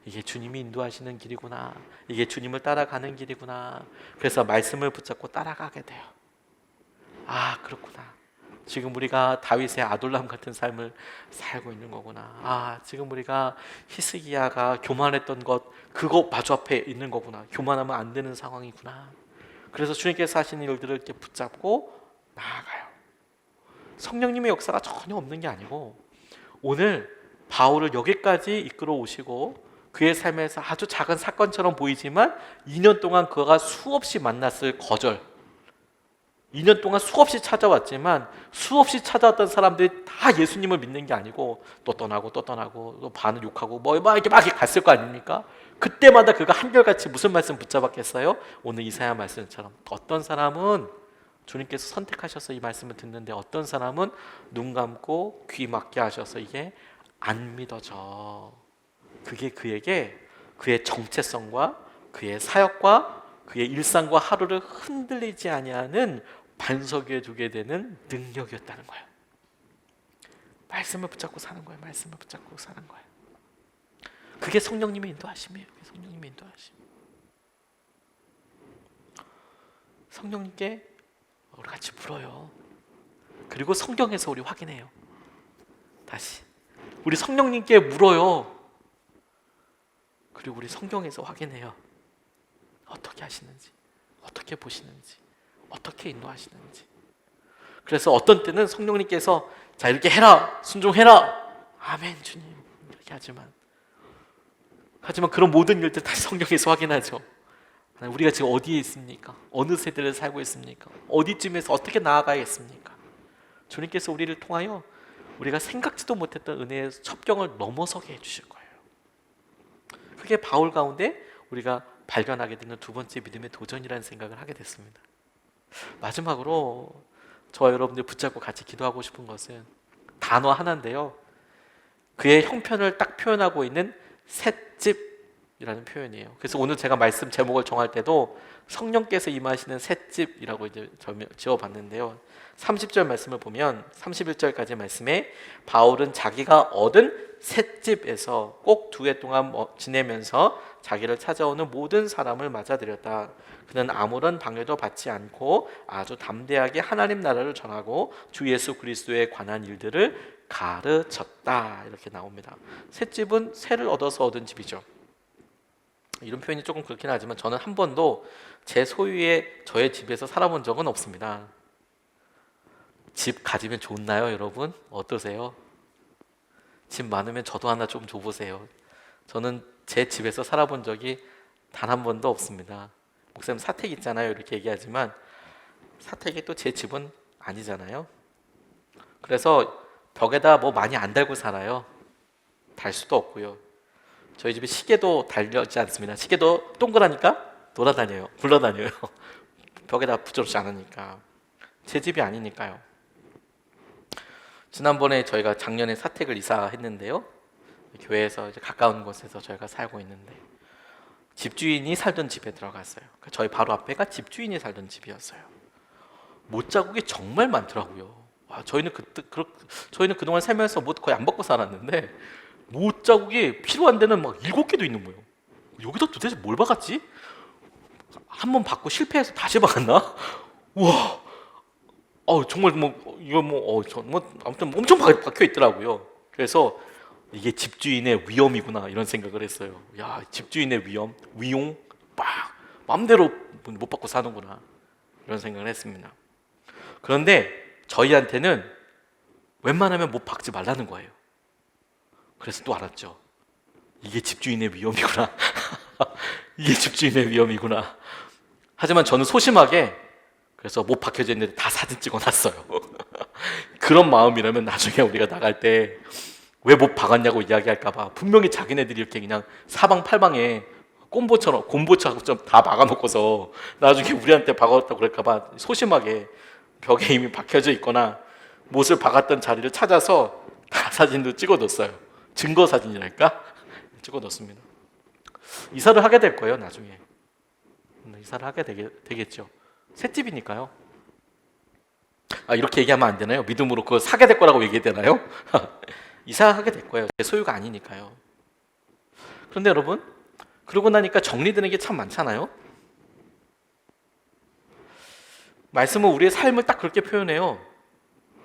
이게 주님이 인도하시는 길이구나. 이게 주님을 따라가는 길이구나. 그래서 말씀을 붙잡고 따라가게 돼요. 아, 그렇구나. 지금 우리가 다윗의 아둘람 같은 삶을 살고 있는 거구나. 아, 지금 우리가 히스기야가 교만했던 것 그거 마주 앞에 있는 거구나. 교만하면 안 되는 상황이구나. 그래서 주님께서 하시는 일들을 이렇게 붙잡고 나아가요. 성령님의 역사가 전혀 없는 게 아니고 오늘 바울을 여기까지 이끌어 오시고 그의 삶에서 아주 작은 사건처럼 보이지만 2년 동안 그가 수없이 만났을 거절 2년 동안 수없이 찾아왔지만 수없이 찾아왔던 사람들이 다 예수님을 믿는 게 아니고 또 떠나고 또 반은 욕하고 뭐 이렇게 막 갔을 거 아닙니까? 그때마다 그가 한결같이 무슨 말씀 붙잡았겠어요? 오늘 이사야 말씀처럼 어떤 사람은 주님께서 선택하셔서 이 말씀을 듣는데 어떤 사람은 눈 감고 귀 막게 하셔서 이게 안 믿어져. 그게 그에게 그의 정체성과 그의 사역과 그의 일상과 하루를 흔들리지 아니하는 반석 위에 두게 되는 능력이었다는 거예요. 말씀을 붙잡고 사는 거예요. 말씀을 붙잡고 사는 거예요. 그게 성령님의 인도하심이에요. 그게 성령님의 인도하심. 성령님께 우리 같이 물어요. 그리고 성경에서 우리 확인해요. 다시 우리 성령님께 물어요. 그리고 우리 성경에서 확인해요. 어떻게 하시는지, 어떻게 보시는지, 어떻게 인도하시는지. 그래서 어떤 때는 성령님께서 자 이렇게 해라, 순종해라, 아멘 주님 이렇게 하지만 그런 모든 일들 다시 성경에서 확인하죠. 우리가 지금 어디에 있습니까? 어느 세대를 살고 있습니까? 어디쯤에서 어떻게 나아가야겠습니까? 주님께서 우리를 통하여 우리가 생각지도 못했던 은혜의 첩경을 넘어서게 해주실 거예요. 그게 바울 가운데 우리가 발견하게 되는 두 번째 믿음의 도전이라는 생각을 하게 됐습니다. 마지막으로 저와 여러분들 붙잡고 같이 기도하고 싶은 것은 단어 하나인데요. 그의 형편을 딱 표현하고 있는 셋집 집이라는 표현이에요. 그래서 오늘 제가 말씀 제목을 정할 때도 성령께서 임하시는 새 집이라고 이제 지어봤는데요. 30절 말씀을 보면 31절까지 말씀에 바울은 자기가 얻은 새 집에서 꼭 2해 동안 지내면서 자기를 찾아오는 모든 사람을 맞아들였다. 그는 아무런 방해도 받지 않고 아주 담대하게 하나님 나라를 전하고 주 예수 그리스도에 관한 일들을 가르쳤다. 이렇게 나옵니다. 새 집은 새를 얻어서 얻은 집이죠. 이런 표현이 조금 그렇긴 하지만 저는 한 번도 제 소유의 저의 집에서 살아본 적은 없습니다. 집 가지면 좋나요, 여러분? 어떠세요? 집 많으면 저도 하나 좀 줘보세요. 저는 제 집에서 살아본 적이 단 한 번도 없습니다. 목사님 사택 있잖아요, 이렇게 얘기하지만 사택이 또 제 집은 아니잖아요. 그래서 벽에다 뭐 많이 안 달고 살아요. 달 수도 없고요. 저희 집에 시계도 달려있지 않습니다. 시계도 동그라니까 돌아다녀요. 굴러다녀요. 벽에다 붙여놓지 않으니까. 제 집이 아니니까요. 지난번에 저희가 작년에 사택을 이사했는데요. 교회에서 이제 가까운 곳에서 저희가 살고 있는데 집주인이 살던 집에 들어갔어요. 저희 바로 앞에가 집주인이 살던 집이었어요. 못자국이 정말 많더라고요. 저희는 그동안 살면서 못 거의 안 벗고 살았는데 못자국이 필요한 데는 막 7개도 있는 거예요. 여기다 도대체 뭘 박았지? 한 번 박고 실패해서 다시 박았나? 우와, 정말 아무튼 엄청 박혀 있더라고요. 그래서 이게 집주인의 위험이구나 이런 생각을 했어요. 야, 집주인의 위용, 마음대로 못 받고 사는구나 이런 생각을 했습니다. 그런데 저희한테는 웬만하면 못 박지 말라는 거예요. 그래서 또 알았죠. 이게 집주인의 위험이구나. 이게 집주인의 위험이구나. 하지만 저는 소심하게 그래서 못 박혀져 있는데 다 사진 찍어놨어요. 그런 마음이라면 나중에 우리가 나갈 때 왜 못 박았냐고 이야기할까봐 분명히 자기네들이 이렇게 그냥 사방팔방에 곰보처럼 다 박아놓고서 나중에 우리한테 박았다고 그럴까봐 소심하게 벽에 이미 박혀져 있거나 못을 박았던 자리를 찾아서 다 사진도 찍어뒀어요. 증거 사진이랄까? 찍어뒀습니다. 이사를 하게 될 거예요, 나중에. 이사를 하게 되겠죠. 새 집이니까요. 이렇게 얘기하면 안 되나요? 믿음으로 그거 사게 될 거라고 얘기해야 되나요? 이사하게 될 거예요. 제 소유가 아니니까요. 그런데 여러분, 그러고 나니까 정리되는 게 참 많잖아요. 말씀은 우리의 삶을 딱 그렇게 표현해요.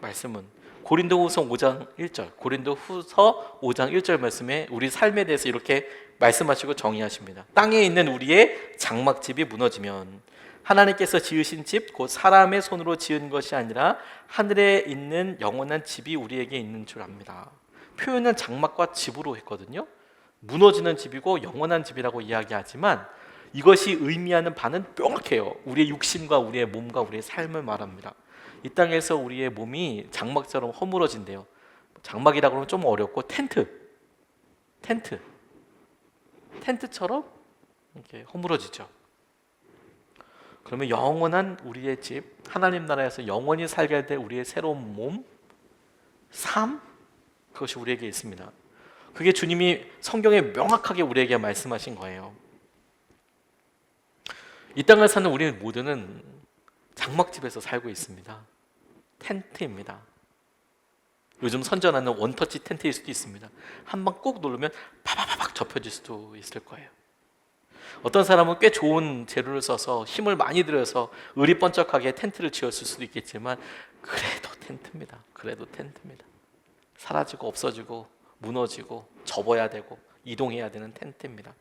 말씀은 고린도후서 5장 1절, 고린도후서 5장 1절 말씀에 우리 삶에 대해서 이렇게 말씀하시고 정의하십니다. 땅에 있는 우리의 장막집이 무너지면 하나님께서 지으신 집, 곧 사람의 손으로 지은 것이 아니라 하늘에 있는 영원한 집이 우리에게 있는 줄 압니다. 표현은 장막과 집으로 했거든요. 무너지는 집이고 영원한 집이라고 이야기하지만 이것이 의미하는 바는 명확해요. 우리의 육신과 우리의 몸과 우리의 삶을 말합니다. 이 땅에서 우리의 몸이 장막처럼 허물어진대요. 장막이라고 하면 좀 어렵고 텐트처럼 이렇게 허물어지죠. 그러면 영원한 우리의 집, 하나님 나라에서 영원히 살게 될 우리의 새로운 몸, 삶, 그것이 우리에게 있습니다. 그게 주님이 성경에 명확하게 우리에게 말씀하신 거예요. 이 땅을 사는 우리 모두는 장막집에서 살고 있습니다. 텐트입니다. 요즘 선전하는 원터치 텐트일 수도 있습니다. 한 방 꼭 누르면 파바바박 접혀질 수도 있을 거예요. 어떤 사람은 꽤 좋은 재료를 써서 힘을 많이 들여서 의리번쩍하게 텐트를 지었을 수도 있겠지만 그래도 텐트입니다. 사라지고 없어지고 무너지고 접어야 되고 이동해야 되는 텐트입니다.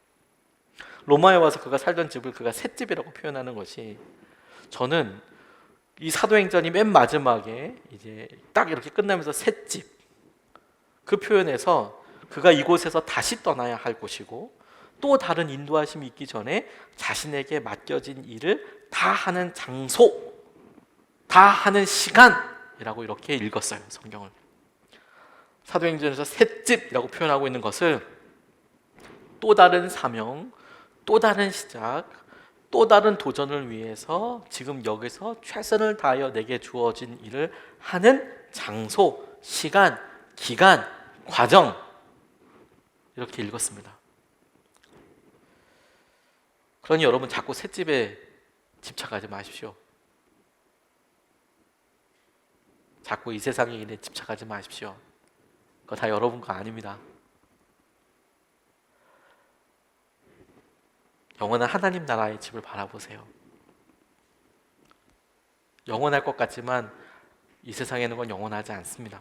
로마에 와서 그가 살던 집을 그가 셋집이라고 표현하는 것이, 저는 이 사도행전이 맨 마지막에 이제 딱 이렇게 끝나면서 셋집, 그 표현에서 그가 이곳에서 다시 떠나야 할 곳이고 또 다른 인도하심이 있기 전에 자신에게 맡겨진 일을 다 하는 장소, 다 하는 시간이라고 이렇게 읽었어요, 성경을. 사도행전에서 셋집이라고 표현하고 있는 것을 또 다른 사명, 또 다른 시작, 또 다른 도전을 위해서 지금 여기서 최선을 다하여 내게 주어진 일을 하는 장소, 시간, 기간, 과정, 이렇게 읽었습니다. 그러니 여러분 자꾸 셋집에 집착하지 마십시오. 자꾸 이 세상의 일에 집착하지 마십시오. 그거 다 여러분 거 아닙니다. 영원한 하나님 나라의 집을 바라보세요. 영원할 것 같지만 이 세상에는 건 영원하지 않습니다.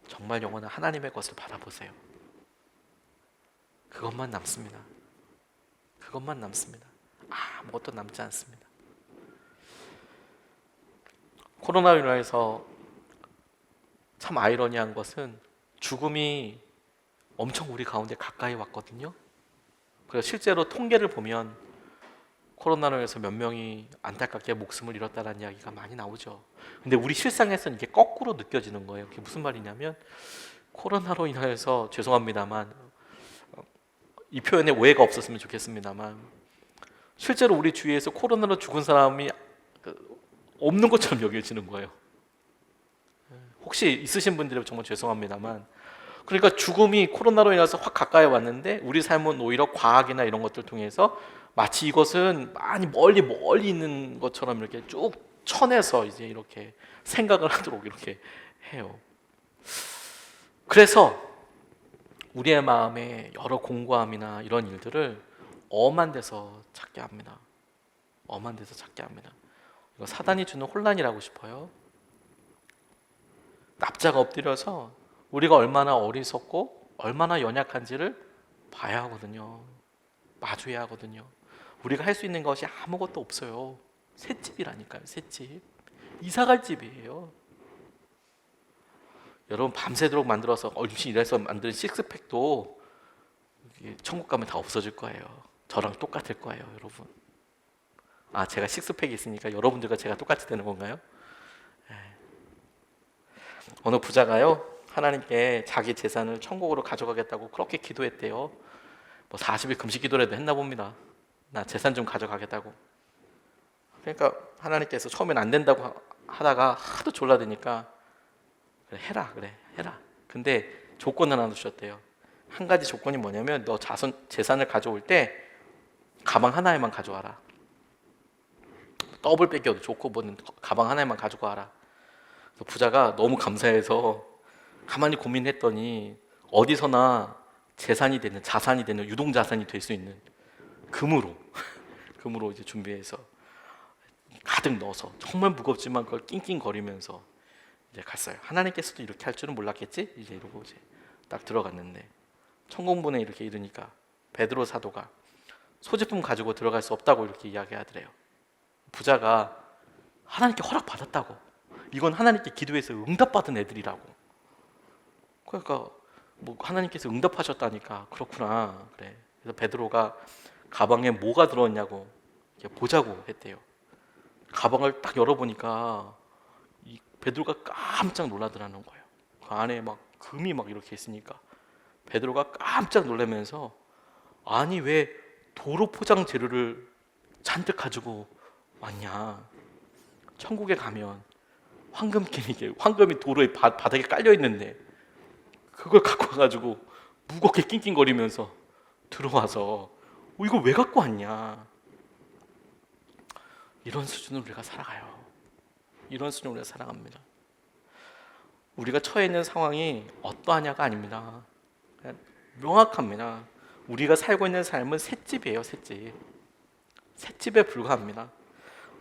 정말 영원한 하나님의 것을 바라보세요. 그것만 남습니다. 그것만 남습니다. 아무것도 남지 않습니다. 코로나로 인해서 참 아이러니한 것은 죽음이 엄청 우리 가운데 가까이 왔거든요. 그래서 실제로 통계를 보면 코로나로 인해서 몇 명이 안타깝게 목숨을 잃었다는 이야기가 많이 나오죠. 근데 우리 실상에서는 이게 거꾸로 느껴지는 거예요. 그게 무슨 말이냐면 코로나로 인해서 죄송합니다만 이 표현에 오해가 없었으면 좋겠습니다만 실제로 우리 주위에서 코로나로 죽은 사람이 없는 것처럼 여겨지는 거예요. 혹시 있으신 분들은 정말 죄송합니다만 그러니까 죽음이 코로나로 인해서 확 가까이 왔는데 우리 삶은 오히려 과학이나 이런 것들 통해서 마치 이것은 많이 멀리 있는 것처럼 이렇게 쭉 쳐내서 이제 이렇게 생각을 하도록 이렇게 해요. 그래서 우리의 마음에 여러 공고함이나 이런 일들을 엄한 데서 찾게 합니다. 엄한 데서 찾게 합니다. 이거 사단이 주는 혼란이라고 싶어요. 납작 엎드려서 우리가 얼마나 어리석고 얼마나 연약한지를 봐야 하거든요. 마주해야 하거든요. 우리가 할 수 있는 것이 아무것도 없어요. 셋집이라니까요. 셋집. 이사갈 집이에요. 여러분 밤새도록 만들어서 얼마나 일해서 만든 식스팩도 천국 가면 다 없어질 거예요. 저랑 똑같을 거예요, 여러분. 제가 식스팩이 있으니까 여러분들과 제가 똑같이 되는 건가요? 어느 부자가요, 하나님께 자기 재산을 천국으로 가져가겠다고 그렇게 기도했대요. 뭐 40일 금식 기도라도 했나 봅니다. 나 재산 좀 가져가겠다고. 그러니까 하나님께서 처음엔 안 된다고 하다가 하도 졸라대니까 그래 해라. 근데 조건을 하나 주셨대요. 한 가지 조건이 뭐냐면 너 재산을 가져올 때 가방 하나에만 가져와라. 더블 뺏겨도 좋고 뭐는 가방 하나에만 가지고 와라. 부자가 너무 감사해서 가만히 고민했더니 어디서나 재산이 되는, 자산이 되는, 유동자산이 될 수 있는 금으로 이제 준비해서 가득 넣어서 정말 무겁지만 그걸 낑낑거리면서 이제 갔어요. 하나님께서도 이렇게 할 줄은 몰랐겠지? 이제 이러고 이제 딱 들어갔는데 천공문에 이렇게 이르니까 베드로 사도가 소지품 가지고 들어갈 수 없다고 이렇게 이야기하더래요. 부자가 하나님께 허락받았다고. 이건 하나님께 기도해서 응답받은 애들이라고. 그러니까 뭐 하나님께서 응답하셨다니까 그렇구나. 그래. 그래서 베드로가 가방에 뭐가 들어있냐고 보자고 했대요. 가방을 딱 열어보니까 이 베드로가 깜짝 놀라더라는 거예요. 그 안에 막 금이 막 이렇게 있으니까 베드로가 깜짝 놀라면서 아니 왜 도로 포장 재료를 잔뜩 가지고 왔냐. 천국에 가면 황금이 도로에 바닥에 깔려 있는데 그걸 갖고 와가지고 무겁게 낑낑거리면서 들어와서 이거 왜 갖고 왔냐. 이런 수준으로 우리가 살아가요. 이런 수준으로 우리가 살아갑니다. 우리가 처해 있는 상황이 어떠하냐가 아닙니다. 명확합니다. 우리가 살고 있는 삶은 셋집이에요. 셋집에 불과합니다.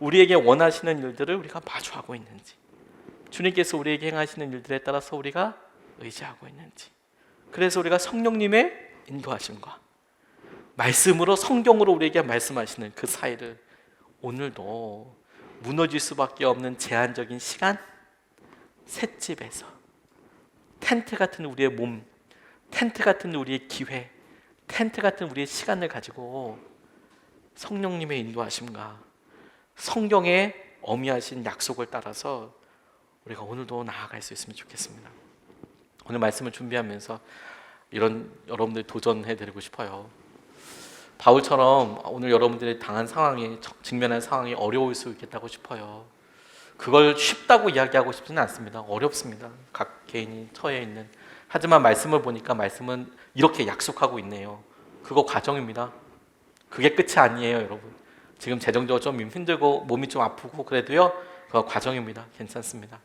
우리에게 원하시는 일들을 우리가 마주하고 있는지, 주님께서 우리에게 행하시는 일들에 따라서 우리가 의지하고 있는지, 그래서 우리가 성령님의 인도하심과 말씀으로, 성경으로 우리에게 말씀하시는 그 사이를 오늘도 무너질 수밖에 없는 제한적인 시간, 셋집에서 텐트 같은 우리의 몸, 텐트 같은 우리의 기회, 텐트 같은 우리의 시간을 가지고 성령님의 인도하심과 성경의 어미하신 약속을 따라서 우리가 오늘도 나아갈 수 있으면 좋겠습니다. 오늘 말씀을 준비하면서 이런 여러분들 도전해드리고 싶어요. 바울처럼 오늘 여러분들이 당한 상황이, 직면한 상황이 어려울 수 있겠다고 싶어요. 그걸 쉽다고 이야기하고 싶지는 않습니다. 어렵습니다. 각 개인이 처해 있는. 하지만 말씀을 보니까 말씀은 이렇게 약속하고 있네요. 그거 과정입니다. 그게 끝이 아니에요, 여러분. 지금 재정적으로 좀 힘들고 몸이 좀 아프고 그래도요, 그거 과정입니다. 괜찮습니다.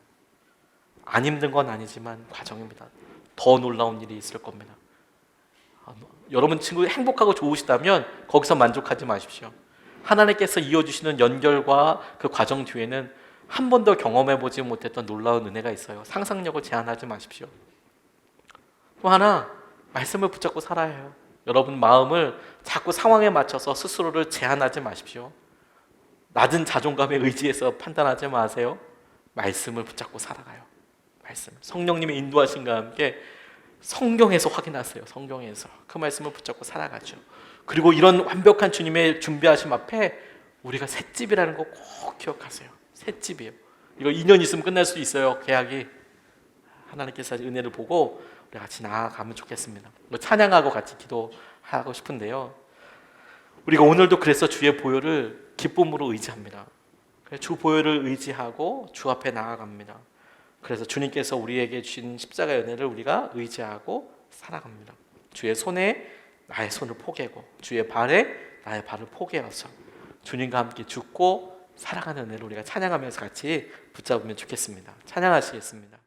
안 힘든 건 아니지만 과정입니다. 더 놀라운 일이 있을 겁니다. 여러분 친구 행복하고 좋으시다면 거기서 만족하지 마십시오. 하나님께서 이어주시는 연결과 그 과정 뒤에는 한 번도 경험해보지 못했던 놀라운 은혜가 있어요. 상상력을 제한하지 마십시오. 또 하나, 말씀을 붙잡고 살아야 해요. 여러분 마음을 자꾸 상황에 맞춰서 스스로를 제한하지 마십시오. 낮은 자존감에 의지해서 판단하지 마세요. 말씀을 붙잡고 살아가요. 말씀, 성령님의 인도하심과 함께 성경에서 확인하세요. 성경에서 그 말씀을 붙잡고 살아가죠. 그리고 이런 완벽한 주님의 준비하심 앞에 우리가 셋집이라는 거 꼭 기억하세요. 셋집이에요. 이거 2년 있으면 끝날 수 있어요. 계약이. 하나님께서 은혜를 보고 우리 같이 나아가면 좋겠습니다. 찬양하고 같이 기도하고 싶은데요, 우리가 오늘도 그래서 주의 보혈을 기쁨으로 의지합니다. 주 보혈을 의지하고 주 앞에 나아갑니다. 그래서 주님께서 우리에게 주신 십자가의 은혜를 우리가 의지하고 살아갑니다. 주의 손에 나의 손을 포개고 주의 발에 나의 발을 포개어서 주님과 함께 죽고 살아가는 은혜를 우리가 찬양하면서 같이 붙잡으면 좋겠습니다. 찬양하시겠습니다.